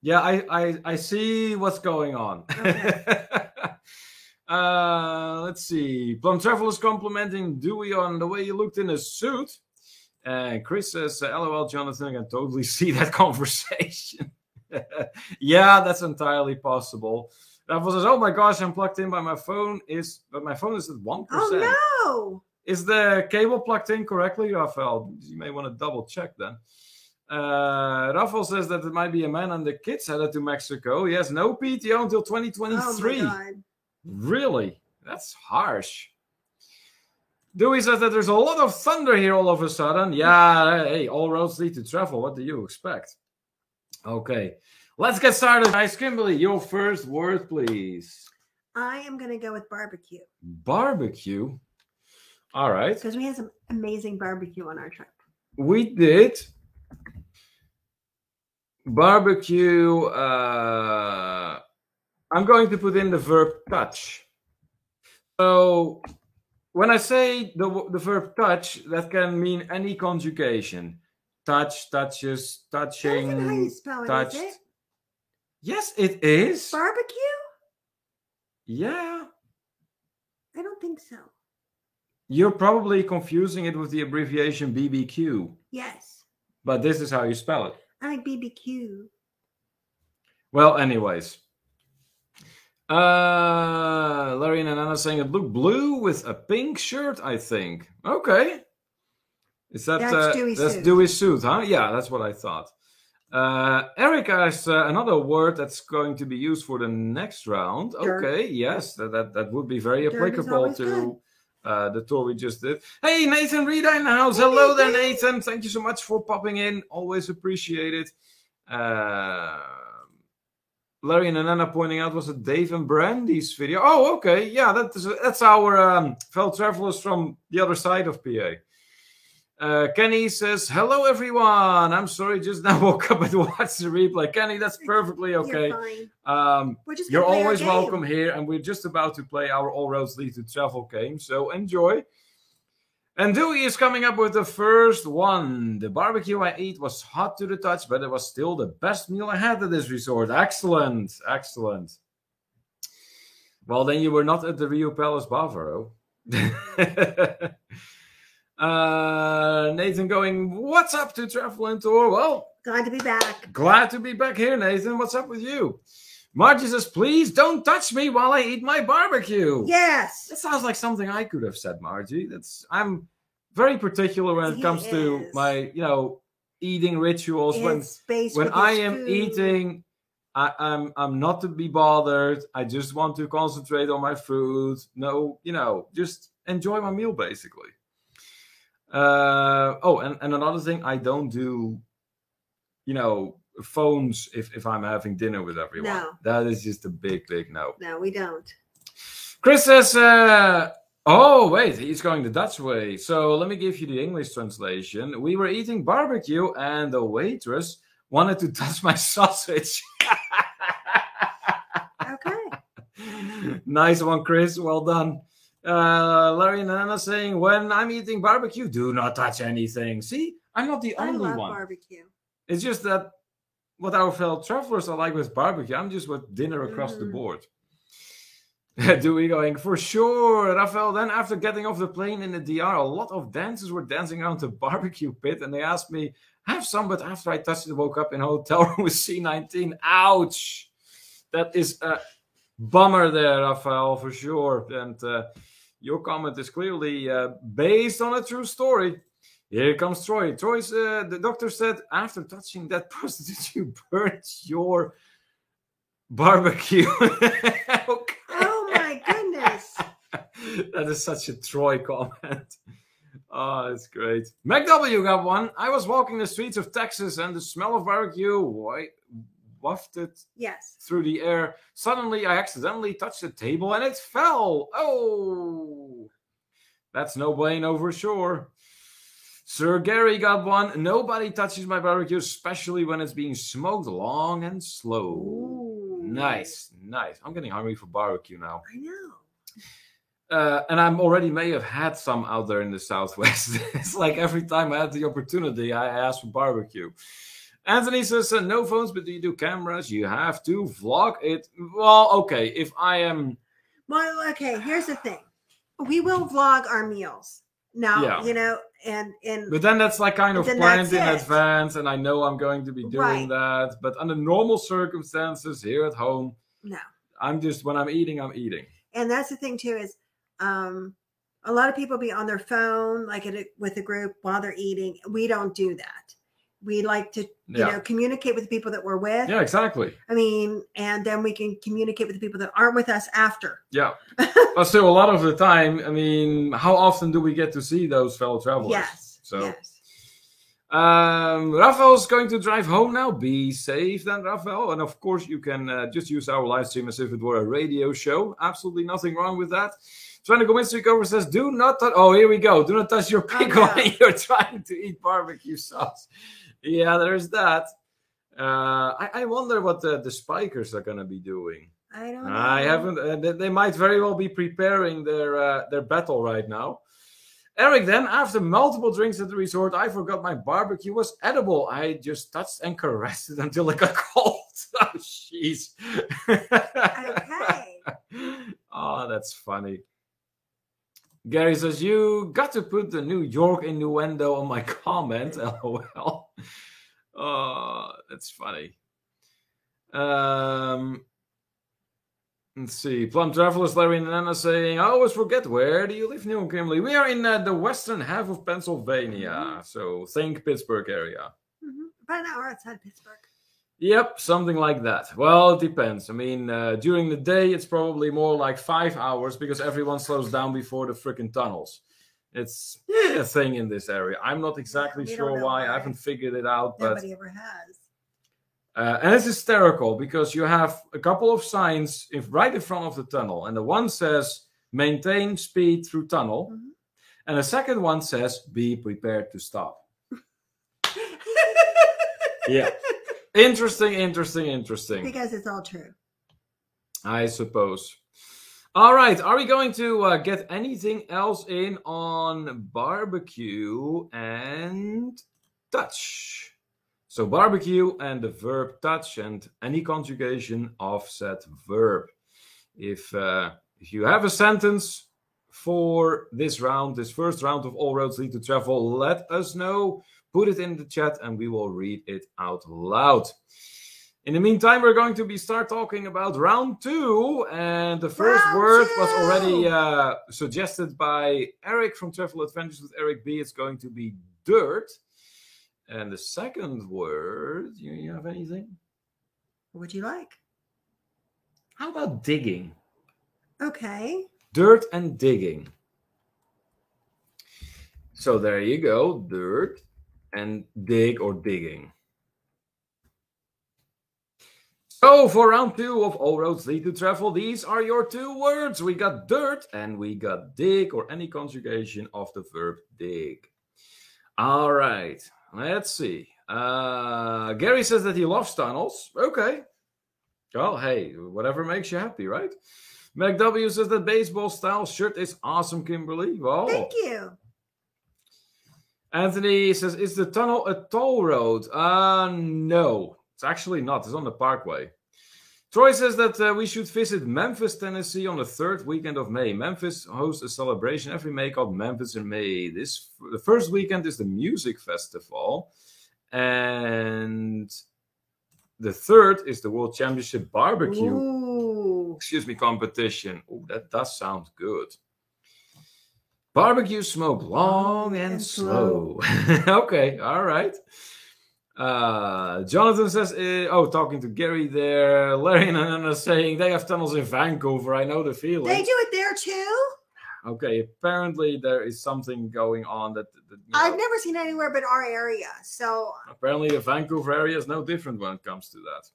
yeah, I see what's going on. Okay. Let's see. Plum Travel is complimenting Dewey on the way he looked in his suit. And Chris says, LOL, Jonathan, I can totally see that conversation. Yeah, that's entirely possible. Rafael says, oh my gosh, I'm plugged in by my phone, but my phone is at 1%. Oh no! Is the cable plugged in correctly, Rafael? You may want to double check then. Rafael says that it might be a man and the kids headed to Mexico. He has no PTO until 2023. Oh my God. Really? That's harsh. Dewey says that there's a lot of thunder here all of a sudden. Yeah, hey, all roads lead to travel. What do you expect? Okay, let's get started. Guys, Kimberly, your first word, please. I am going to go with barbecue. Barbecue? All right. Because we had some amazing barbecue on our trip. We did. Barbecue. I'm going to put in the verb touch. So when I say the verb touch, that can mean any conjugation. Touch, touches, touching, That's not how you spell it, touched. is it? Yes, it is. Barbecue? Yeah. I don't think so. You're probably confusing it with the abbreviation BBQ. Yes. But this is how you spell it. I like BBQ. Well, anyways. Larry and Anna saying it looked blue with a pink shirt, I think. Okay. Is that That's Dewey's that's suit. Dewey's suit, huh? Yeah, that's what I thought. Eric has another word that's going to be used for the next round. Dirt. Okay, yes, that would be very Dirt is applicable always to the tour we just did. Hey, Nathan Rita in the house. Hey, Hello there, Nathan. Nathan. Thank you so much for popping in. Always appreciate it. Larry and Anna pointing out was it Dave and Brandy's video. Oh, okay. Yeah, that's our fellow travelers from the other side of PA. Kenny says, hello, everyone. I'm sorry, just now woke up and watched the replay. Kenny, that's perfectly okay. You're fine. You're always welcome here, and we're just about to play our All Roads Lead to Travel game, so enjoy. And Dewey is coming up with the first one. The barbecue I ate was hot to the touch, but it was still the best meal I had at this resort. Excellent, excellent. Well, then you were not at the Rio Palace Bavaro. Nathan going, what's up to Travel and Tour? Well, glad to be back. Glad to be back here, Nathan. What's up with you? Margie says, please don't touch me while I eat my barbecue. Yes. That sounds like something I could have said, Margie. I'm very particular when it comes to my, eating rituals. When I am eating, I'm not to be bothered. I just want to concentrate on my food. No, just enjoy my meal, basically. And another thing, I don't do, phones if I'm having dinner with everyone. No. That is just a big, big no. No, we don't. Chris says, oh, wait, he's going the Dutch way. So let me give you the English translation. We were eating barbecue and the waitress wanted to touch my sausage. Okay. Nice one, Chris. Well done. Larry and Anna saying, when I'm eating barbecue, do not touch anything. See, I'm not the only I love one. Barbecue. It's just that what our fellow travelers are like with barbecue, I'm just with dinner across the board. Dewey going, for sure, Rafael. Then after getting off the plane in the DR, a lot of dancers were dancing around the barbecue pit, and they asked me, have some, but after I touched it, woke up in a hotel room with C19. Ouch! That is a bummer there, Rafael, for sure. And your comment is clearly based on a true story. Here comes Troy. Troy's, the doctor said, after touching that prostitute, you burnt your barbecue. Okay. Oh my goodness. That is such a Troy comment. Oh, that's great. McW got one. I was walking the streets of Texas and the smell of barbecue wafted through the air. Suddenly, I accidentally touched the table and it fell. Oh, that's no bueno for sure. Sir Gary got one. Nobody touches my barbecue, especially when it's being smoked long and slow. Ooh. Nice, nice. I'm getting hungry for barbecue now. I know. And I already may have had some out there in the Southwest. It's like every time I had the opportunity, I asked for barbecue. Anthony says, no phones, but do you do cameras? You have to vlog it. Well, okay, if I am... Well, okay, here's the thing. We will vlog our meals. Now, and but then that's like kind of planned in advance, and I know I'm going to be doing that. But under normal circumstances here at home, no. I'm just, when I'm eating, I'm eating. And that's the thing too, is a lot of people be on their phone, like with a group while they're eating. We don't do that. We like to, communicate with the people that we're with. Yeah, exactly. I mean, and then we can communicate with the people that aren't with us after. Yeah. But still, a lot of the time, I mean, how often do we get to see those fellow travelers? Yes. So, yes. Raphael's going to drive home now. Be safe then, Raphael. And of course, you can just use our live stream as if it were a radio show. Absolutely nothing wrong with that. Trying to go mystery cover says, do not touch. Oh, here we go. Do not touch your pickle when you're trying to eat barbecue sauce. Yeah, there's that. I wonder what the spikers are going to be doing. I don't know. I haven't. They might very well be preparing their battle right now. Eric, then, after multiple drinks at the resort, I forgot my barbecue was edible. I just touched and caressed it until it got cold. Oh, jeez. Okay. Oh, that's funny. Gary says, you got to put the New York innuendo on my comment. LOL. Oh, that's funny. Let's see. Plum Travelers, Larry and Anna saying, I always forget, where do you live, Neil and Kimberly? We are in the western half of Pennsylvania. Mm-hmm. So think Pittsburgh area. Mm-hmm. About an hour outside Pittsburgh. Yep, something like that. Well, it depends. I mean, during the day, it's probably more like 5 hours because everyone slows down before the freaking tunnels. It's a thing in this area. I'm not exactly sure why. I haven't figured it out. Nobody ever has. And it's hysterical because you have a couple of signs right in front of the tunnel. And the one says, maintain speed through tunnel. Mm-hmm. And the second one says, be prepared to stop. Yeah. Interesting. Because it's all true. I suppose. All right. Are we going to get anything else in on barbecue and touch? So barbecue and the verb touch and any conjugation of said verb. If you have a sentence for this first round of All Roads Lead to Travel, let us know. Put it in the chat and we will read it out loud. In the meantime, we're going to start talking about round 2. And the first word was already suggested by Eric from Travel Adventures with Eric B. It's going to be dirt. And the second word, do you have anything? What would you like? How about digging? Okay. Dirt and digging. So there you go. Dirt and dig or digging. So for round 2 of All Roads Lead to Travel, these are your 2 words. We got dirt and we got dig or any conjugation of the verb dig. All right, let's see. Gary says that he loves tunnels. Okay. Well, hey, whatever makes you happy, right? Meg W says that baseball style shirt is awesome, Kimberly. Well, thank you. Anthony says, is the tunnel a toll road? No, it's actually not. It's on the Parkway. Troy says that we should visit Memphis, Tennessee on the 3rd weekend of May. Memphis hosts a celebration every May called Memphis in May. The first weekend is the music festival. And the 3rd is the World Championship Barbecue competition. Oh, that does sound good. Barbecue smoke long and slow. Okay, all right. Jonathan says, talking to Gary there. Larry and Anna saying they have tunnels in Vancouver. I know the feeling. They do it there too? Okay, apparently there is something going on that I've never seen anywhere but our area. So apparently the Vancouver area is no different when it comes to that.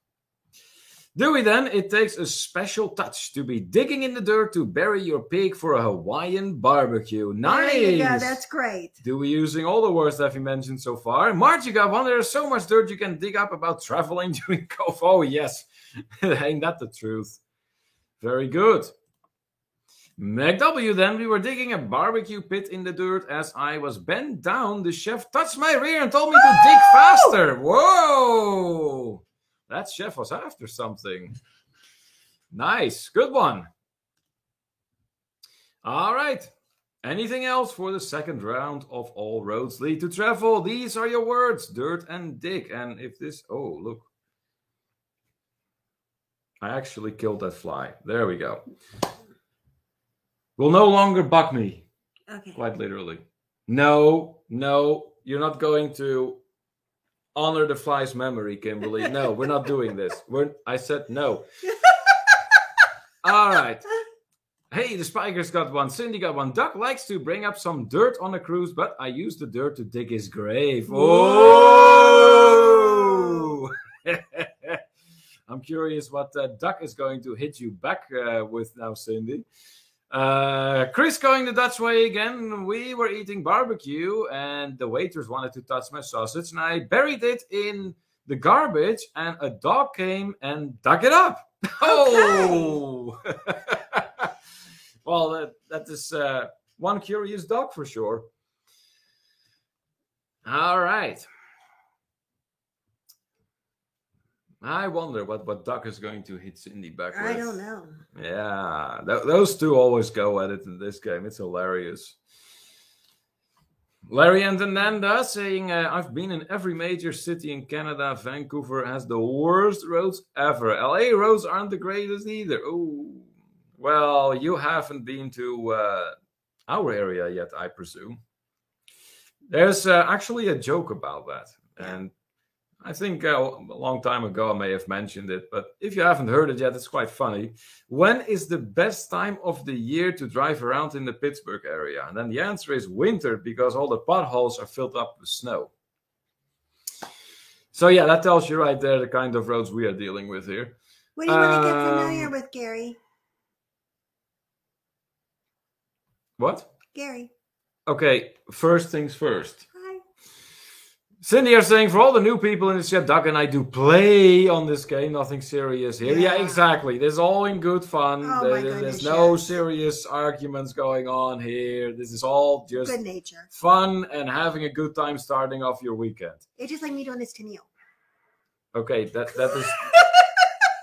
Dewey, then, it takes a special touch to be digging in the dirt to bury your pig for a Hawaiian barbecue. Nice! Yeah, that's great. Dewey using all the words that we mentioned so far. March, you got one. There's so much dirt you can dig up about traveling during COVID. Oh, yes. Ain't that the truth? Very good. Meg W, then, we were digging a barbecue pit in the dirt. As I was bent down, the chef touched my rear and told me to dig faster. Whoa! That chef was after something. Nice. Good one. All right. Anything else for the second round of All Roads Lead to Travel? These are your words, dirt and dig. And if this... Oh, look. I actually killed that fly. There we go. Will no longer bug me. Okay. Quite literally. No, you're not going to honor the fly's memory, Kimberly. No, we're not doing this. I said no. All right. Hey, the Spikers got one. Cindy got one. Duck likes to bring up some dirt on a cruise, but I use the dirt to dig his grave. Oh! I'm curious what Duck is going to hit you back with now, Cindy. Chris going the Dutch way again. We were eating barbecue, and the waiters wanted to touch my sausage, and I buried it in the garbage, and a dog came and dug it up. Oh! Well, that is one curious dog for sure. All right. I wonder what Duck is going to hit Cindy back with. I don't know. Yeah, those two always go at it in this game. It's hilarious. Larry and Ananda saying, I've been in every major city in Canada. Vancouver has the worst roads ever. LA roads aren't the greatest either. Oh, well, you haven't been to our area yet, I presume. There's actually a joke about that. And I think a long time ago I may have mentioned it, but if you haven't heard it yet, it's quite funny. When is the best time of the year to drive around in the Pittsburgh area? And then the answer is winter, because all the potholes are filled up with snow. So yeah, that tells you right there the kind of roads we are dealing with here. What do you want to get familiar with, Gary? What? Gary. Okay, first things first. Cindy are saying, for all the new people in the chat, Doug and I do play on this game, nothing serious here. Yeah, exactly. This is all in good fun. There's no serious arguments going on here. This is all just good nature, fun, and having a good time starting off your weekend. It's just like me doing this to Neil. Okay, that is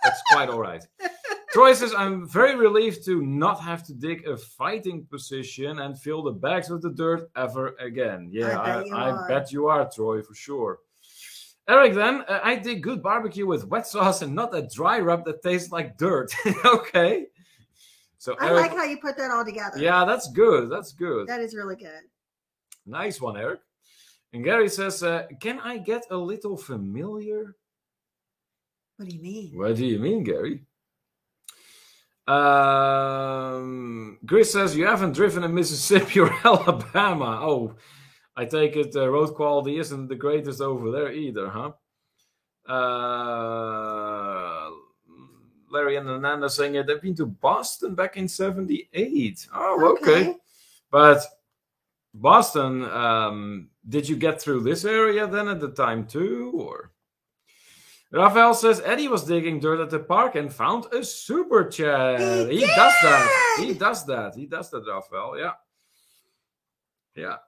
that's quite all right. Troy says, I'm very relieved to not have to dig a fighting position and fill the bags with the dirt ever again. Yeah, I bet you are, Troy, for sure. Eric, then, I dig good barbecue with wet sauce and not a dry rub that tastes like dirt. Okay. So I Eric, like how you put that all together. Yeah, that's good. That's good. That is really good. Nice one, Eric. And Gary says, can I get a little familiar? What do you mean? What do you mean, Gary? Chris says, you haven't driven in Mississippi or Alabama. Oh, I take it road quality isn't the greatest over there either, huh? Larry and Ananda saying, yeah, they've been to Boston back in 78. Oh, okay. But Boston, did you get through this area then at the time too, or? Rafael says Eddie was digging dirt at the park and found a super chat. He does that, Rafael. Yeah.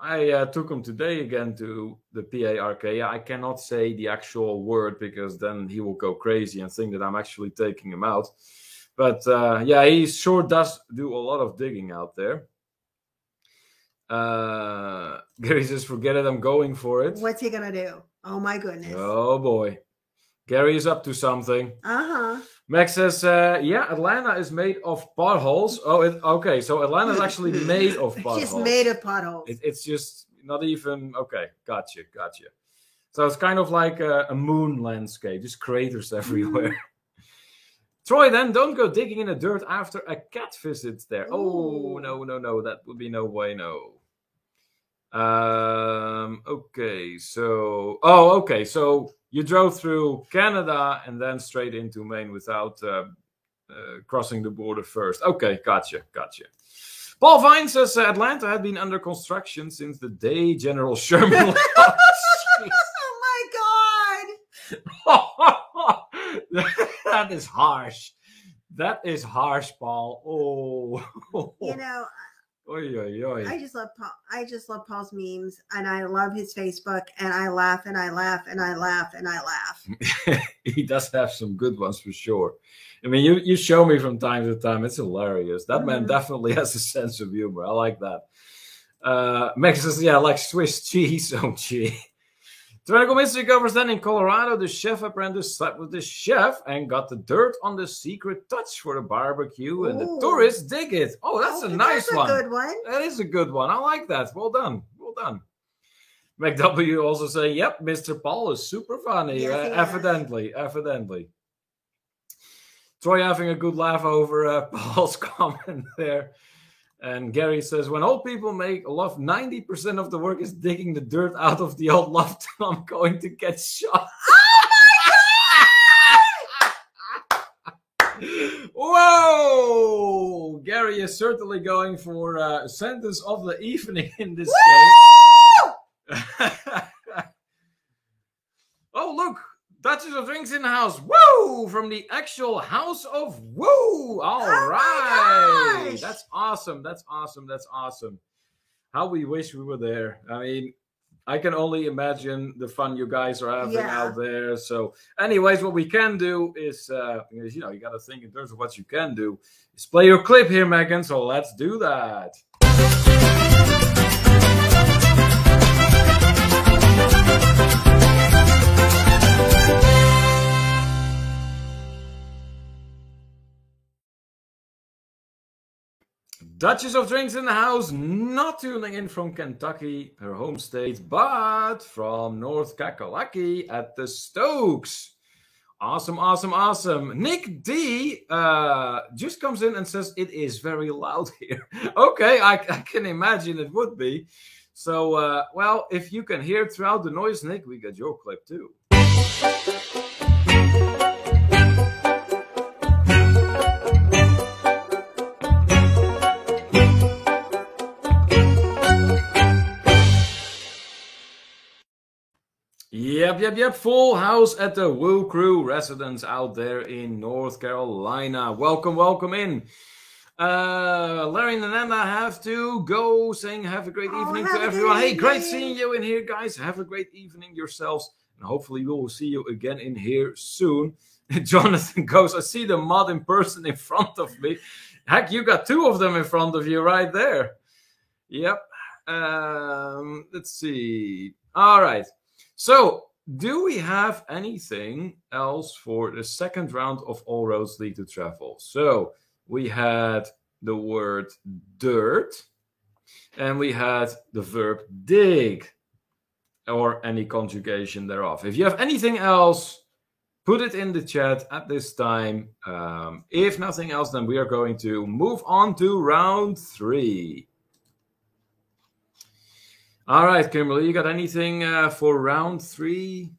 I took him today again to the PARK. Yeah, I cannot say the actual word because then he will go crazy and think that I'm actually taking him out. But yeah, he sure does do a lot of digging out there. Gary says, forget it, I'm going for it. What's he going to do? Oh, my goodness. Oh, boy. Gary is up to something. Max says, yeah, Atlanta is made of potholes. Oh, okay. So Atlanta is actually made of potholes. It's just made of potholes. It's just not even... Okay, gotcha. So it's kind of like a moon landscape, just craters everywhere. Troy, then, don't go digging in the dirt after a cat visits there. Oh, no. That would be no way, no. Okay, so... Oh, okay, so... You drove through Canada and then straight into Maine without crossing the border first. Okay, gotcha. Paul Vine says Atlanta had been under construction since the day General Sherman left. Oh my God! That is harsh. Paul. Oh. You know... Oy. I just love Paul's memes, and I love his Facebook, and I laugh and I laugh and I laugh and I laugh. He does have some good ones for sure. I mean, you show me from time to time. It's hilarious. That man definitely has a sense of humor. I like that. Max says, yeah, like Swiss cheese. Oh, gee. Tyrannical Mystery covers then in Colorado, the chef apprentice slept with the chef and got the dirt on the secret touch for the barbecue, and the tourists dig it. Oh, that's a nice one. That's a good one. That is a good one. I like that. Well done. McW also saying, yep, Mr. Paul is super funny. Yes, he is. Evidently. Troy having a good laugh over Paul's comment there. And Gary says, when old people make love, 90% of the work is digging the dirt out of the old loft. I'm going to get shot. Whoa! Gary is certainly going for a sentence of the evening in this game. Oh, look! Duchess of Drinks in the house. Woo! From the actual House of Woo! All right. That's awesome. That's awesome. How we wish we were there. I mean, I can only imagine the fun you guys are having out there. So, anyways, what we can do is, you know, you got to think in terms of what you can do. Is play your clip here, Megan. So let's do that. Duchess of Drinks in the house, not tuning in from Kentucky, her home state, but from North Kakalaki at the Stokes. Awesome. Nick D just comes in and says it is very loud here. Okay, I can imagine it would be. So, well, if you can hear throughout the noise, Nick, we get your clip too. Yep. Full house at the Woo Crew residence out there in North Carolina. Welcome in. Larry and Ananda have to go, saying have a great evening to everyone. Hey, great seeing you in here, guys. Have a great evening yourselves. And hopefully we will see you again in here soon. Jonathan goes, I see the mod in person in front of me. Heck, you got two of them in front of you right there. Yep. Let's see. All right. So, do we have anything else for the second round of All Roads Lead to Travel? So, we had the word dirt, and we had the verb dig, or any conjugation thereof. If you have anything else, put it in the chat at this time. If nothing else, then we are going to move on to round 3. All right, Kimberly, you got anything for round 3?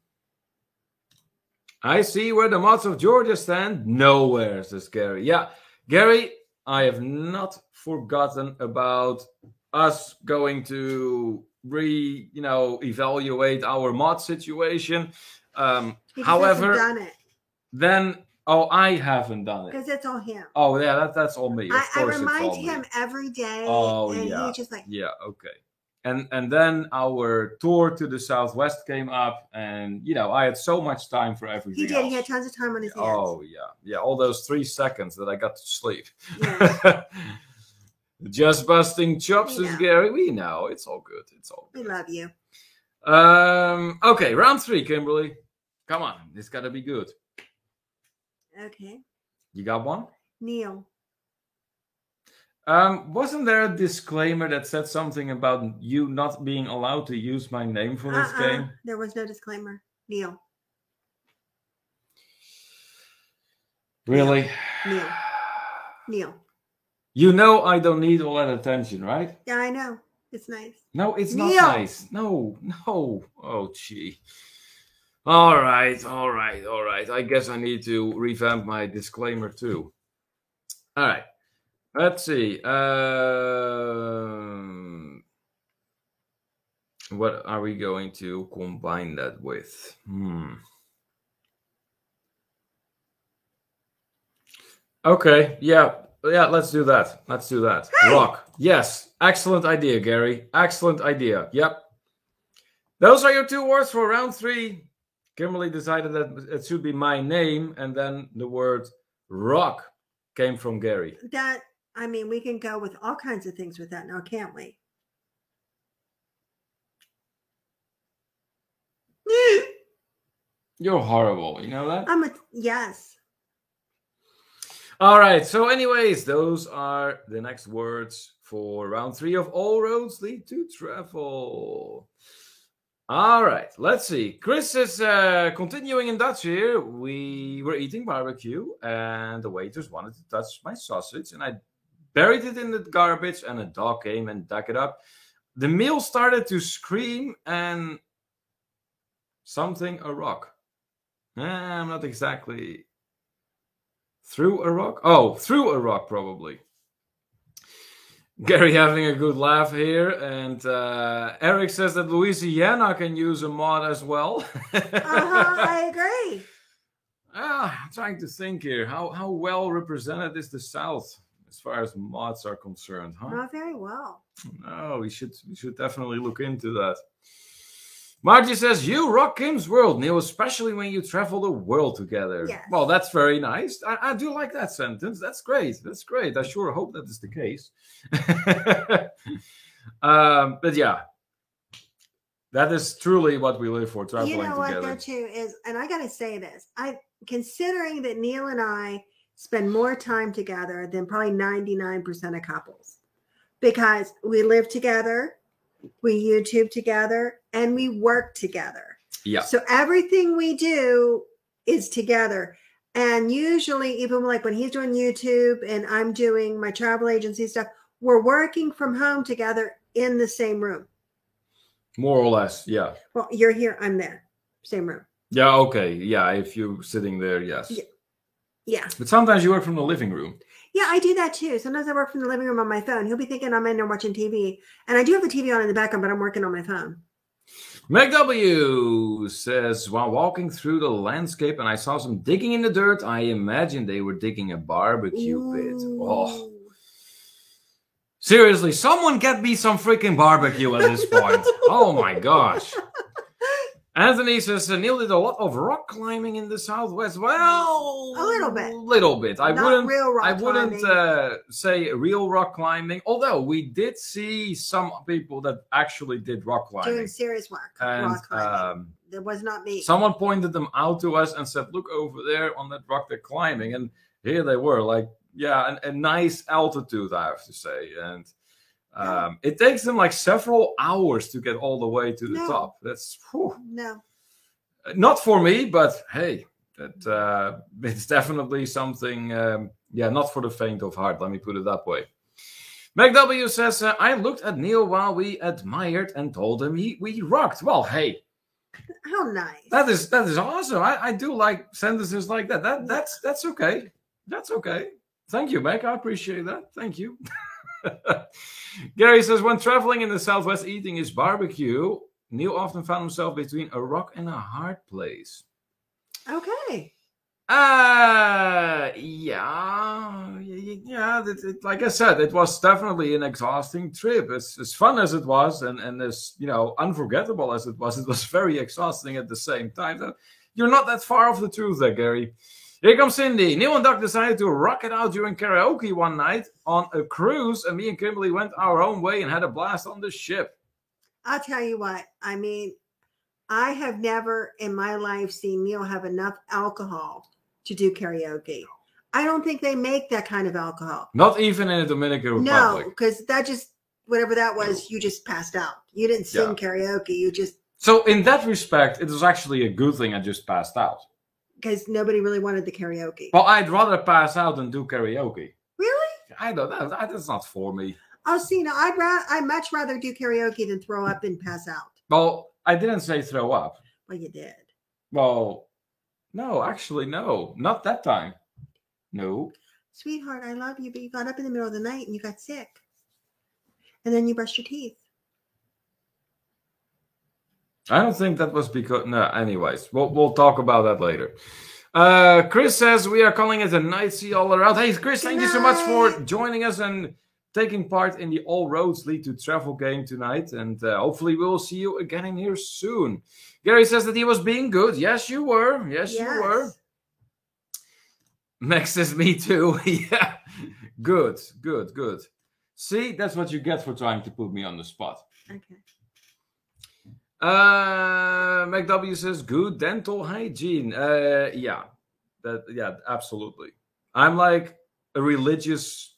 I see where the mods of Georgia stand. Nowhere, says Gary. Yeah, Gary, I have not forgotten about us going to evaluate our mod situation. However, done it. Then I haven't done it because it's all him. Oh yeah, that's all me. I remind him every day. Oh and yeah, he's just like okay. And then our tour to the Southwest came up, and I had so much time for everything. He did. He had tons of time on his hands. Oh yeah. All those 3 seconds that I got to sleep. Yeah. Just busting chops, is Gary. We know it's all good. It's all good. We love you. Okay, round 3, Kimberly. Come on, this got to be good. Okay. You got one? Neil. Wasn't there a disclaimer that said something about you not being allowed to use my name for this game? There was no disclaimer. Neil. Really? Neil. You know I don't need all that attention, right? Yeah, I know. It's nice. No, it's not nice. No. Oh, gee. All right. I guess I need to revamp my disclaimer too. All right. Let's see. What are we going to combine that with? Okay. Yeah. Let's do that. Hey! Rock. Yes. Excellent idea, Gary. Excellent idea. Yep. Those are your 2 words for round 3. Kimberly decided that it should be my name, and then the word rock came from Gary. We can go with all kinds of things with that now, can't we? You're horrible. You know that? Yes. All right. So anyways, those are the next words for round 3 of All Roads Lead to Travel. All right, let's see. Chris is continuing in Dutch here. We were eating barbecue, and the waiters wanted to touch my sausage, and I buried it in the garbage, and a dog came and dug it up. The meal started to scream, and something a rock. I'm not exactly through a rock. Oh, through a rock, probably. Gary having a good laugh here, and Eric says that Louisiana can use a mod as well. I agree. I'm trying to think here. How well represented is the South as far as mods are concerned? Huh? Not very well. No, we should definitely look into that. Margie says, you rock Kim's world, Neil, especially when you travel the world together. Yes. Well, that's very nice. I do like that sentence. That's great. That's great. I sure hope that is the case. But yeah, that is truly what we live for, traveling You know together. what, though, too, is, and I got to say this, considering that Neil and I spend more time together than probably 99% of couples, because we live together, we YouTube together, and we work together. Yeah. So everything we do is together. And usually, even like when he's doing YouTube and I'm doing my travel agency stuff, we're working from home together in the same room. More or less, yeah. Well, you're here, I'm there. Same room. Yeah, okay. Yeah, if you're sitting there, yes. Yeah. But sometimes you work from the living room. Yeah, I do that too. Sometimes I work from the living room on my phone. He'll be thinking I'm in there watching TV. And I do have the TV on in the background, but I'm working on my phone. Meg W says, while walking through the landscape and I saw some digging in the dirt, I imagined they were digging a barbecue pit. Oh. Seriously, someone get me some freaking barbecue at this point. Oh my gosh. Anthony says, Neil did a lot of rock climbing in the Southwest. Well, a little bit. Little bit. I wouldn't climbing. say real rock climbing, although we did see some people that actually did rock climbing. Doing serious work. And rock climbing. That was not me. Someone pointed them out to us and said, look over there on that rock they're climbing. And here they were, like, yeah, a nice altitude, I have to say. And it takes them like several hours to get all the way to the top. That's no, not for me, but hey, it's definitely something. Not for the faint of heart. Let me put it that way. Meg W says, I looked at Neil while we admired and told him we rocked. Well, hey, how nice. That is awesome. I do like sentences like that. That's okay. That's okay. Thank you, Meg. I appreciate that. Thank you. Gary says, when traveling in the Southwest eating his barbecue, Neil often found himself between a rock and a hard place. Okay. Yeah. Like I said, it was definitely an exhausting trip. As fun as it was, and as unforgettable as it was very exhausting at the same time. So you're not that far off the truth there, Gary. Here comes Cindy. Neil and Doug decided to rock it out during karaoke one night on a cruise, and me and Kimberly went our own way and had a blast on the ship. I'll tell you what. I mean, I have never in my life seen Neil have enough alcohol to do karaoke. I don't think they make that kind of alcohol. Not even in the Dominican Republic. No, because that just, whatever that was, you just passed out. You didn't sing karaoke. You just... So in that respect, it was actually a good thing I just passed out. Because nobody really wanted the karaoke. Well, I'd rather pass out than do karaoke. Really? I don't know. That's not for me. Oh, see, no, I'd much rather do karaoke than throw up and pass out. Well, I didn't say throw up. Well, you did. Well, no, actually, no. Not that time. No. Sweetheart, I love you, but you got up in the middle of the night and you got sick. And then you brushed your teeth. I don't think that was because... No, anyways. We'll talk about that later. Chris says we are calling it a night see all around. Hey, Chris, thank you so much for joining us and taking part in the All Roads Lead to Travel game tonight. And hopefully we'll see you again in here soon. Gary says that he was being good. Yes, you were. Yes, you were. Max says me too. Yeah. Good. See, that's what you get for trying to put me on the spot. Okay. McW says good dental hygiene. Yeah, absolutely. I'm like a religious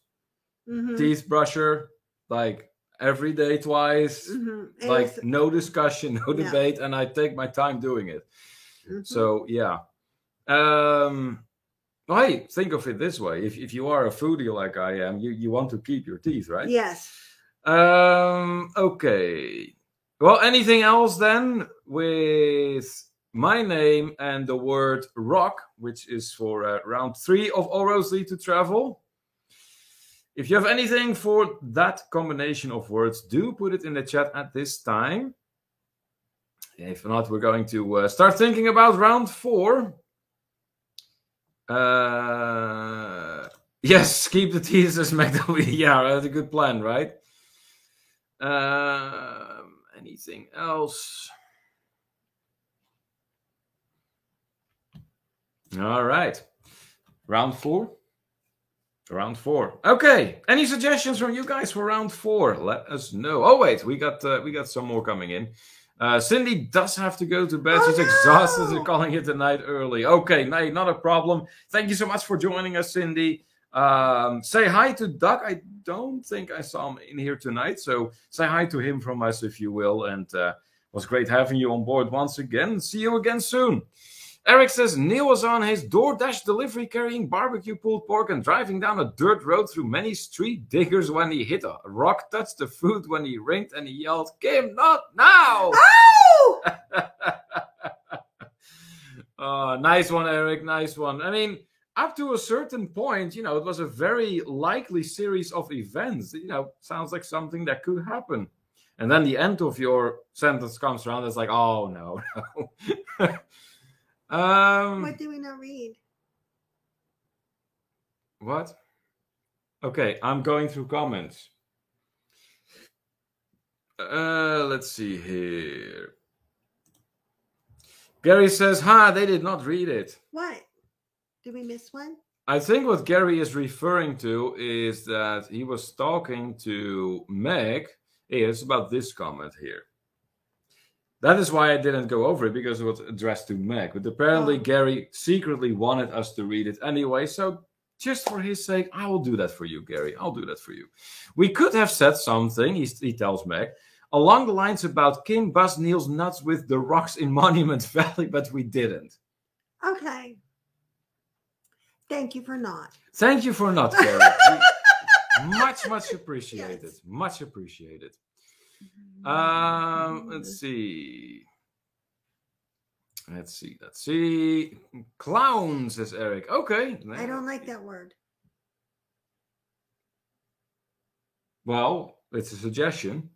teeth brusher. Like every day, twice. Mm-hmm. Like no discussion, no Yeah. debate, and I take my time doing it. Mm-hmm. So yeah. Well, hey, think of it this way: if you are a foodie like I am, you want to keep your teeth, right? Yes. Okay. Well, anything else then with my name and the word rock, which is for round 3 of All Roads Lead to Travel. If you have anything for that combination of words, do put it in the chat at this time. If not, we're going to start thinking about round 4. Yes, keep the teeth, says McDowell. Yeah, that's a good plan, right? Anything else? All right. Round 4. Round 4. Okay. Any suggestions from you guys for round 4? Let us know. Oh wait, we got some more coming in. Cindy does have to go to bed. She's exhausted and calling it a night early. Okay, no, not a problem. Thank you so much for joining us, Cindy. Say hi to Doug. I don't think I saw him in here tonight, so say hi to him from us if you will. And was great having you on board once again. See you again soon. Eric says Neil was on his DoorDash delivery carrying barbecue pulled pork and driving down a dirt road through many street diggers when he hit a rock, touched the food when he ringed, and he yelled, "Kim, not now!" Oh! Oh, nice one, Eric. Nice one. I mean, up to a certain point, it was a very likely series of events. Sounds like something that could happen. And then the end of your sentence comes around. It's like, oh, no. What do we not read? What? Okay, I'm going through comments. Let's see here. Gary says, they did not read it. What? Did we miss one? I think what Gary is referring to is that he was talking to Meg. Hey, it's about this comment here. That is why I didn't go over it, because it was addressed to Meg. But apparently Gary secretly wanted us to read it anyway. So just for his sake, I will do that for you, Gary. I'll do that for you. We could have said something, he tells Meg, along the lines about Kim buzzed Neil's nuts with the rocks in Monument Valley, but we didn't. Okay. Thank you for not. Thank you for not, Gary. Much appreciated. Yes. Much appreciated. Let's see. Clown, says Eric. Okay. I don't like that word. Well, it's a suggestion.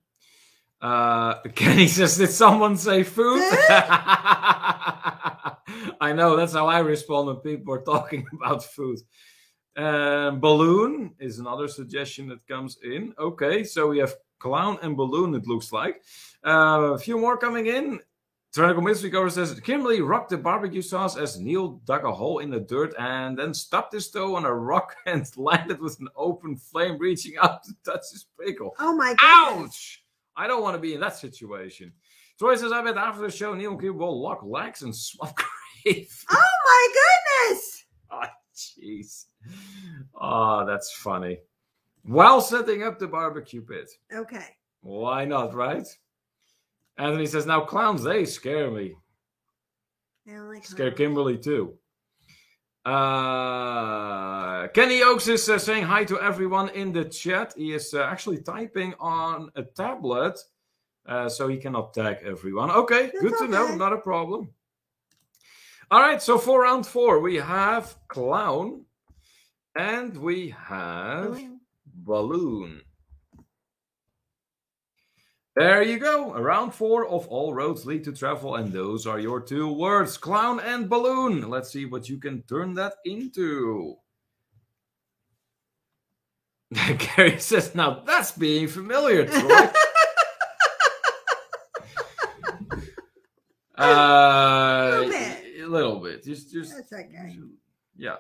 Kenny says, did someone say food? I know, that's how I respond when people are talking about food. Balloon is another suggestion that comes in. Okay, so we have clown and balloon, it looks like. A few more coming in. Tyrannical Mystery Cover says, Kimberly rocked the barbecue sauce as Neil dug a hole in the dirt and then stopped his toe on a rock and landed with an open flame reaching out to touch his pickle. Oh my goodness. Ouch! I don't want to be in that situation. Troy says, I bet after the show, Neil and Kim will lock legs and swap grave. Oh my goodness! Oh, jeez. Oh, that's funny. While setting up the barbecue pit. Okay. Why not, right? Anthony says, now clowns, they scare me. I don't like scare Kimberly too. Kenny Oaks is saying hi to everyone in the chat. He is actually typing on a tablet, so he cannot tag everyone. Okay, that's good to know. Not a problem. All right, so for round 4, we have clown and we have balloon. There you go. Round 4 of All Roads Lead to Travel, and those are your 2 words, clown and balloon. Let's see what you can turn that into. Gary says, now that's being familiar, Troy. A little bit. Just that's okay. Yeah.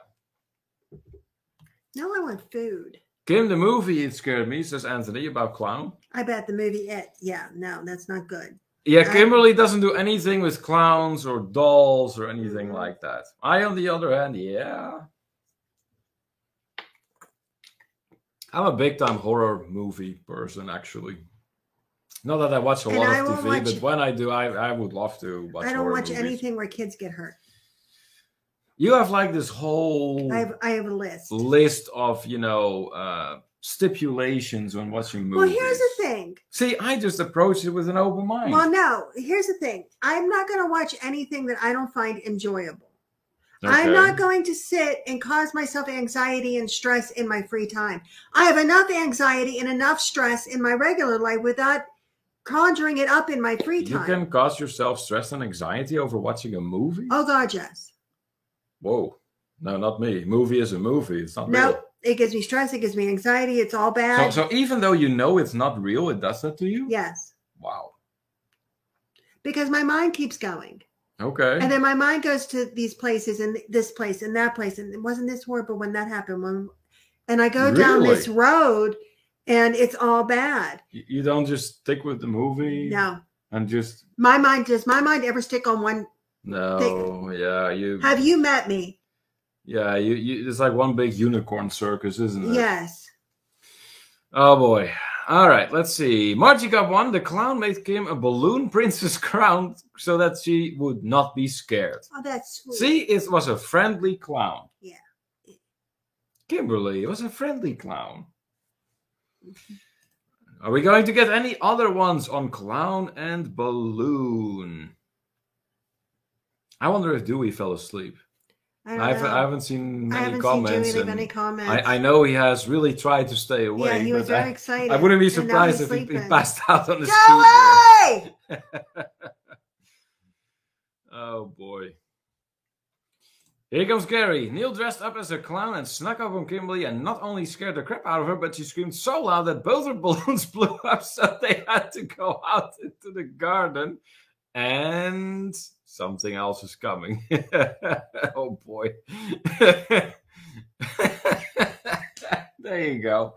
Now I want food. Kim, the movie, it scared me, says Anthony, about clown. I bet the movie It. Yeah, no, that's not good. Yeah, Kimberly doesn't do anything with clowns or dolls or anything like that. I, on the other hand, yeah. I'm a big-time horror movie person, actually. Not that I watch a And lot I of won't TV, watch- but when I do, I would love to watch. I don't horror watch movies. anything where kids get hurt. You have like this whole I have a list. list of stipulations when watching movies. Well, here's the thing. See, I just approach it with an open mind. Well, no, here's the thing. I'm not going to watch anything that I don't find enjoyable. I'm Okay. not going to sit and cause myself anxiety and stress in my free time. I have enough anxiety and enough stress in my regular life without conjuring it up in my free You time. can cause yourself stress and anxiety over watching a movie? Oh, God, yes. Whoa. No, not me. Movie is a movie. It's not No, real. it gives me stress. It gives me anxiety. It's all bad. So even though you know it's not real, it does that to you? Yes. Wow. Because my mind keeps going. Okay. And then my mind goes to these places and this place and that place. And it wasn't this horrible when that happened. And I go down this Really? road and it's all bad. You don't just stick with the movie? No. And just... Does my mind ever stick on one? No. Yeah, you... Have you met me? Yeah, you it's like one big unicorn circus, isn't it? Yes. Oh boy. All right, let's see. Margie got one. The clown made Kim a balloon princess crown so that she would not be scared. Oh, that's sweet. See, it was a friendly clown. Yeah. Kimberly, it was a friendly clown. Are we going to get any other ones on clown and balloon? I wonder if Dewey fell asleep. I I don't know. haven't seen many I haven't comments. seen Dewey leave and any comments. I know he has really tried to stay away. Yeah, he was but very excited. I wouldn't be And now he's surprised if he sleeping. passed out on the Go studio. away! Oh boy. Here comes Gary. Neil dressed up as a clown and snuck up on Kimberly and not only scared the crap out of her, but she screamed so loud that both her balloons blew up, so they had to go out into the garden. And something else is coming. Oh boy. There you go.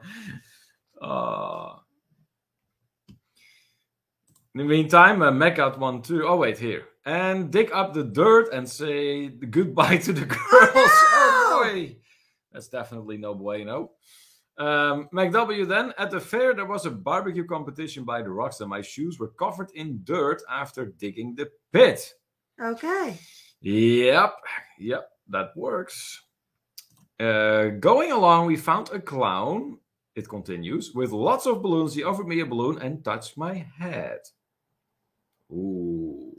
In the meantime, Meg got one too. Oh, wait, here. And dig up the dirt and say goodbye to the girls. Oh, boy. That's definitely no bueno. McW then. At the fair, there was a barbecue competition by the rocks, and my shoes were covered in dirt after digging the pit. Okay. Yep, that works. Going along, we found a clown. It continues. With lots of balloons, he offered me a balloon and touched my head. Ooh.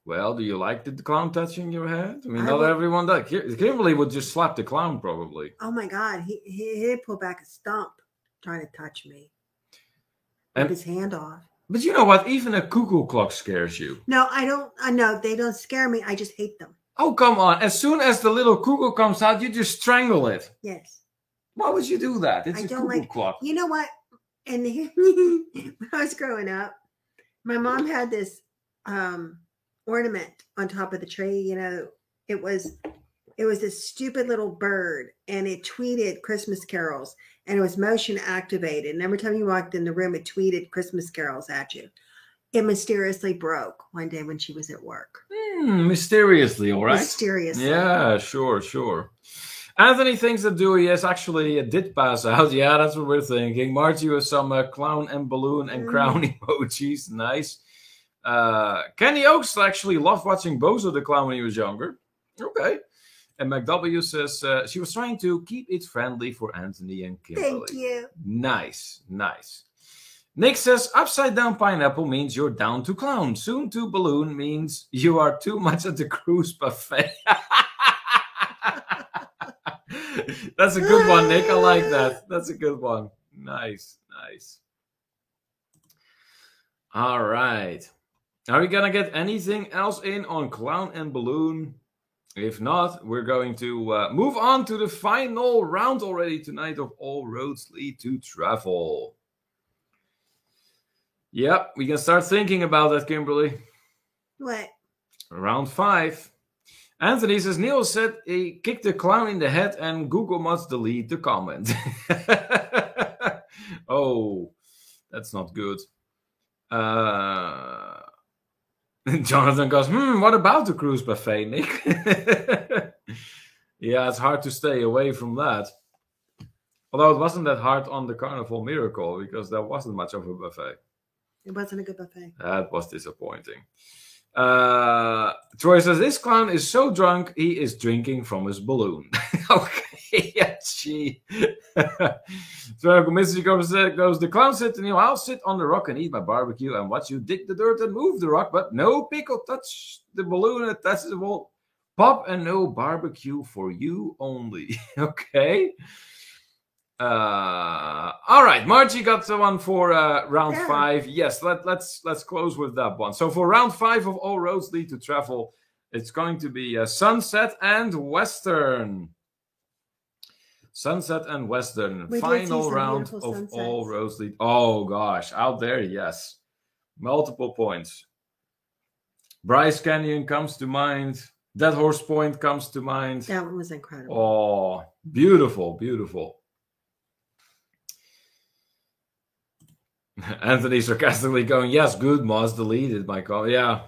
Well, do you like the clown touching your head? I mean, not everyone does. Kimberly would just slap the clown, probably. Oh my God, he pulled back a stump trying to touch me. And Rip his hand off. But you know what? Even a cuckoo clock scares you. No, I don't. No, they don't scare me. I just hate them. Oh, come on. As soon as the little cuckoo comes out, you just strangle it. Yes. Why would you do that? It's I a don't cuckoo like. clock. You know what? And when I was growing up, my mom had this ornament on top of the tree. You know, it was this stupid little bird, and it tweeted Christmas carols, and it was motion activated. And every time you walked in the room, it tweeted Christmas carols at you. It mysteriously broke one day when she was at work. Mysteriously, all right? Mysteriously. Yeah, sure. Anthony thinks that Dewey is actually did pass out. Yeah, that's what we're thinking. Margie with some clown and balloon and crown emojis. Nice. Kenny Oaks actually loved watching Bozo the Clown when he was younger. Okay. And McW says she was trying to keep it friendly for Anthony and Kimberly. Thank you. Nice. Nick says upside down pineapple means you're down to clown. Soon to balloon means you are too much at the cruise buffet. That's a good one, Nick. I like that. That's a good one. Nice. All right. Are we going to get anything else in on clown and balloon? If not, we're going to move on to the final round already tonight of All Roads Lead to Travel. Yep, we can start thinking about that, Kimberly. What? Round 5. Anthony says, Neil said he kicked the clown in the head and Google must delete the comment. Oh, that's not good. Jonathan goes, what about the cruise buffet, Nick? Yeah, it's hard to stay away from that. Although it wasn't that hard on the Carnival Miracle because there wasn't much of a buffet. It wasn't a good buffet. That was disappointing. Troy says, this clown is so drunk, he is drinking from his balloon. Okay, yeah, gee. So Mrs. goes, the clown said to Neil, I'll sit on the rock and eat my barbecue and watch you dig the dirt and move the rock, but no pickle touch the balloon, it touches the wall. Pop and no barbecue for you only. Okay. All right, Margie got the one for round 5. Yes, let's close with that one. So for round 5 of All Roads Lead to Travel, it's going to be Sunset and Western. Sunset and Western. Final round of sunsets. All Roads Lead. Oh gosh, out there, yes. Multiple points. Bryce Canyon comes to mind. Dead Horse Point comes to mind. That one was incredible. Oh, beautiful, beautiful. Anthony sarcastically going, yes, good, Moss deleted my call. Yeah.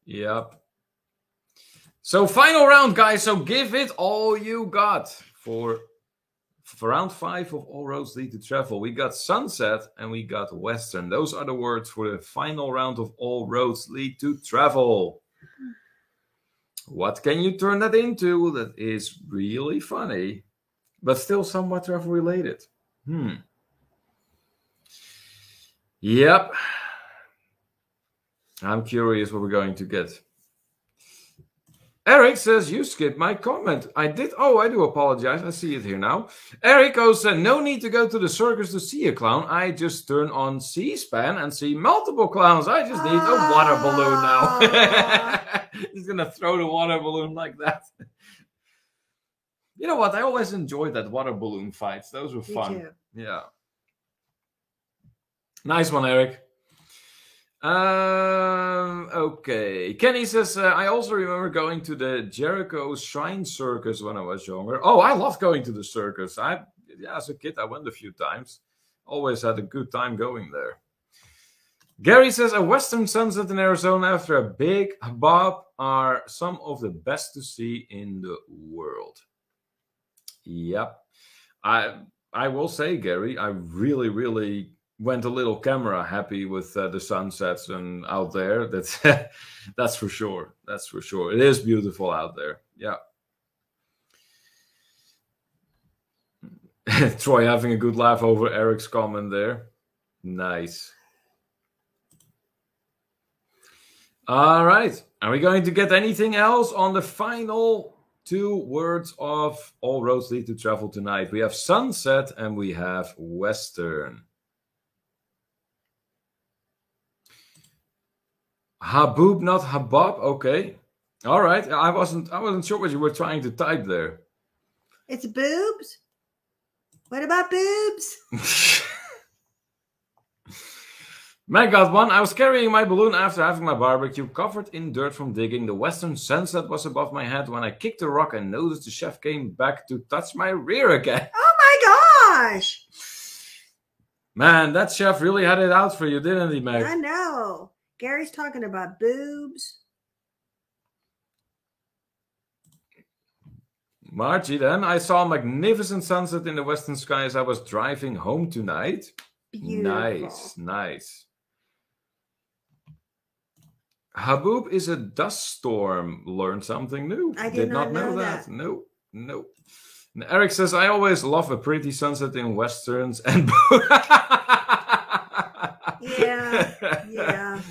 Yep. So final round, guys. So give it all you got for round 5 of All Roads Lead to Travel. We got Sunset and we got Western. Those are the words for the final round of All Roads Lead to Travel. What can you turn that into that is really funny, but still somewhat travel related? Yep. I'm curious what we're going to get. Eric says, you skipped my comment. I did. Oh, I do apologize. I see it here now. Eric goes, no need to go to the circus to see a clown. I just turn on C-SPAN and see multiple clowns. I just need a water balloon now. He's going to throw the water balloon like that. You know what? I always enjoyed that water balloon fights. Those were fun. Me too. Yeah. Nice one, Eric. Okay. Kenny says, I also remember going to the Jericho Shrine Circus when I was younger. Oh, I love going to the circus. As a kid, I went a few times. Always had a good time going there. Gary says, a Western sunset in Arizona after a big bob are some of the best to see in the world. Yep. I will say, Gary, I really, really went a little camera happy with the sunsets and out there. That's for sure. That's for sure. It is beautiful out there. Yeah. Troy having a good laugh over Eric's comment there. Nice. All right. Are we going to get anything else on the final 2 words of All Roads Lead to Travel tonight? We have Sunset and we have Western. Haboob, not Habab. Okay. All right. I wasn't sure what you were trying to type there. It's boobs. What about boobs? Meg got one. I was carrying my balloon after having my barbecue covered in dirt from digging. The Western sunset was above my head when I kicked the rock and noticed the chef came back to touch my rear again. Oh my gosh. Man, that chef really had it out for you, didn't he, Meg? I know. Gary's talking about boobs. Margie, then. I saw a magnificent sunset in the western sky as I was driving home tonight. Beautiful. Nice. Haboob is a dust storm. Learned something new. I did not know that. No. And Eric says, I always love a pretty sunset in westerns and... Yeah.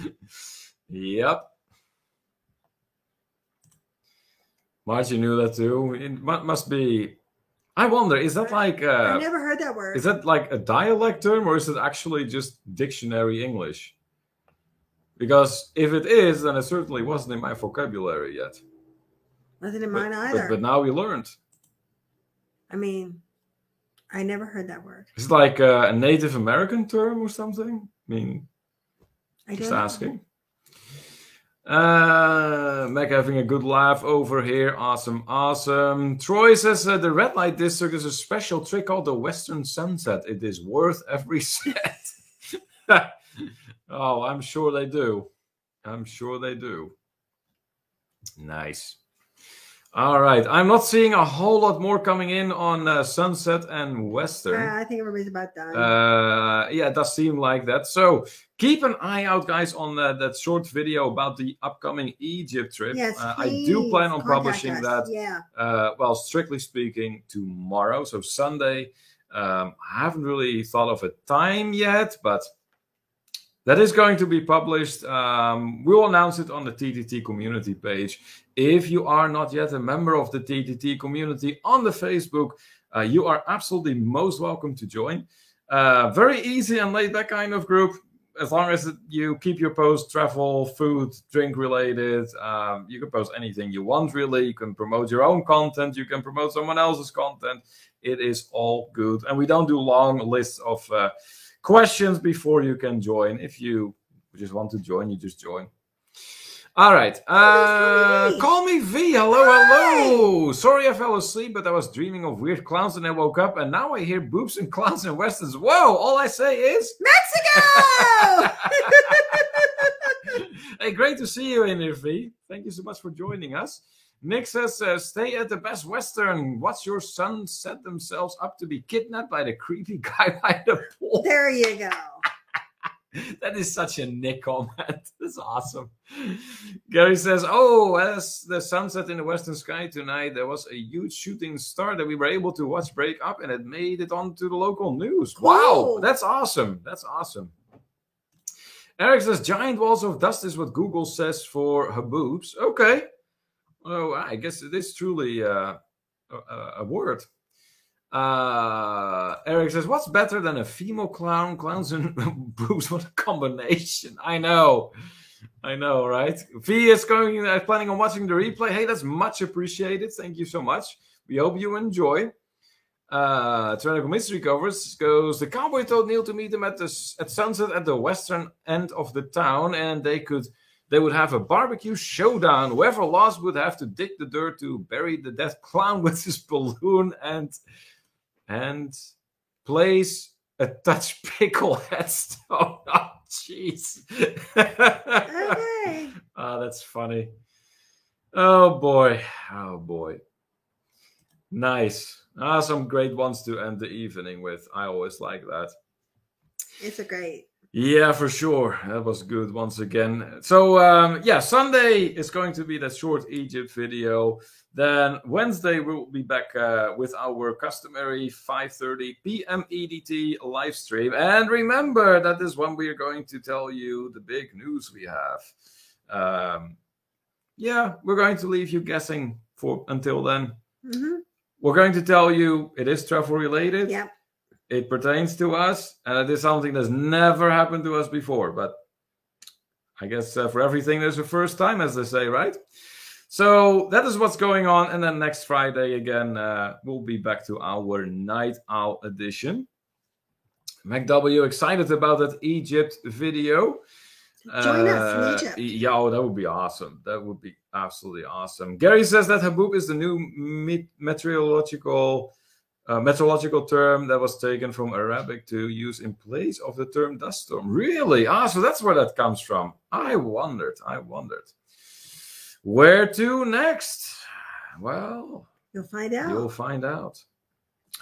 Yep. Margie knew that too. It must be... I wonder, is that like... I never heard that word. Is that like a dialect term or is it actually just dictionary English? Because if it is, then it certainly wasn't in my vocabulary yet. Wasn't in mine either. But now we learned. I mean, I never heard that word. Is it like a Native American term or something? I mean, just asking. Meg having a good laugh over here. Awesome. Troy says the red light district is a special trick called the Western Sunset. It is worth every cent. Oh, I'm sure they do. Nice. All right. I'm not seeing a whole lot more coming in on Sunset and Western. I think everybody's about done. Yeah, it does seem like that. So keep an eye out, guys, on that short video about the upcoming Egypt trip. Yes, I do plan on publishing us. that. Yeah. Well, strictly speaking, tomorrow, so Sunday. I haven't really thought of a time yet, but that is going to be published. We'll announce it on the TTT community page. If you are not yet a member of the TTT community on the Facebook, you are absolutely most welcome to join. Very easy and laid back kind of group. As long as you keep your posts travel, food, drink related, you can post anything you want, really. You can promote your own content. You can promote someone else's content. It is all good. And we don't do long lists of questions before you can join. If you just want to join, you just join. All right. Call me V. Hello. Sorry I fell asleep, but I was dreaming of weird clowns and I woke up, and now I hear boobs and clowns and westerns. Whoa, all I say is Mexico! Hey, great to see you in here, V. Thank you so much for joining us. Nick says, stay at the Best Western. Watch your son set themselves up to be kidnapped by the creepy guy by the pool. There you go. That is such a Nick comment. That's awesome. Gary says, oh, as the sunset in the western sky tonight, there was a huge shooting star that we were able to watch break up, and it made it onto the local news. Cool. Wow, that's awesome. That's awesome. Eric says, giant walls of dust is what Google says for haboobs. Okay. Oh, I guess it is truly a word. Eric says, what's better than a female clown? Clowns and boobs, what a combination. I know, right? V is planning on watching the replay. Hey, that's much appreciated. Thank you so much. We hope you enjoy. Tyrannical Mystery Covers goes, the cowboy told Neil to meet him at sunset at the western end of the town, and they would have a barbecue showdown. Whoever lost would have to dig the dirt to bury the dead clown with his balloon and place a touch pickle headstone. Oh, jeez. Okay. Oh, that's funny. Oh, boy. Nice. Some great ones to end the evening with. I always like that. It's a great. Yeah, for sure. That was good once again. So, Sunday is going to be that short Egypt video. Then Wednesday, we'll be back with our customary 5:30 p.m. EDT live stream. And remember, that is when we are going to tell you the big news we have. We're going to leave you guessing until then. Mm-hmm. We're going to tell you it is travel related. Yep. It pertains to us, and it is something that's never happened to us before. But I guess for everything, there's a first time, as they say, right? So that is what's going on. And then next Friday, again, we'll be back to our Night Owl edition. MacW excited about that Egypt video. Join us in Egypt. Yeah, that would be awesome. That would be absolutely awesome. Gary says that haboob is the new meteorological term that was taken from Arabic to use in place of the term dust storm. Really? So that's where that comes from. I wondered. Where to next? Well, you'll find out.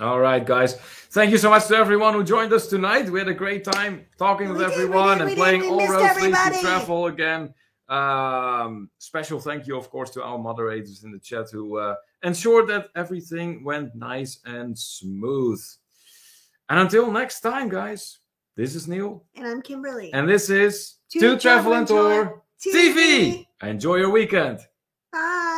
All right, guys. Thank you so much to everyone who joined us tonight. We had a great time talking with everyone and playing All Roads Lead to Travel again. Special thank you, of course, to our moderators in the chat who ensured that everything went nice and smooth. And until next time, guys, this is Neil. And I'm Kimberly. And this is To Travel and Tour TV. Enjoy your weekend. Bye.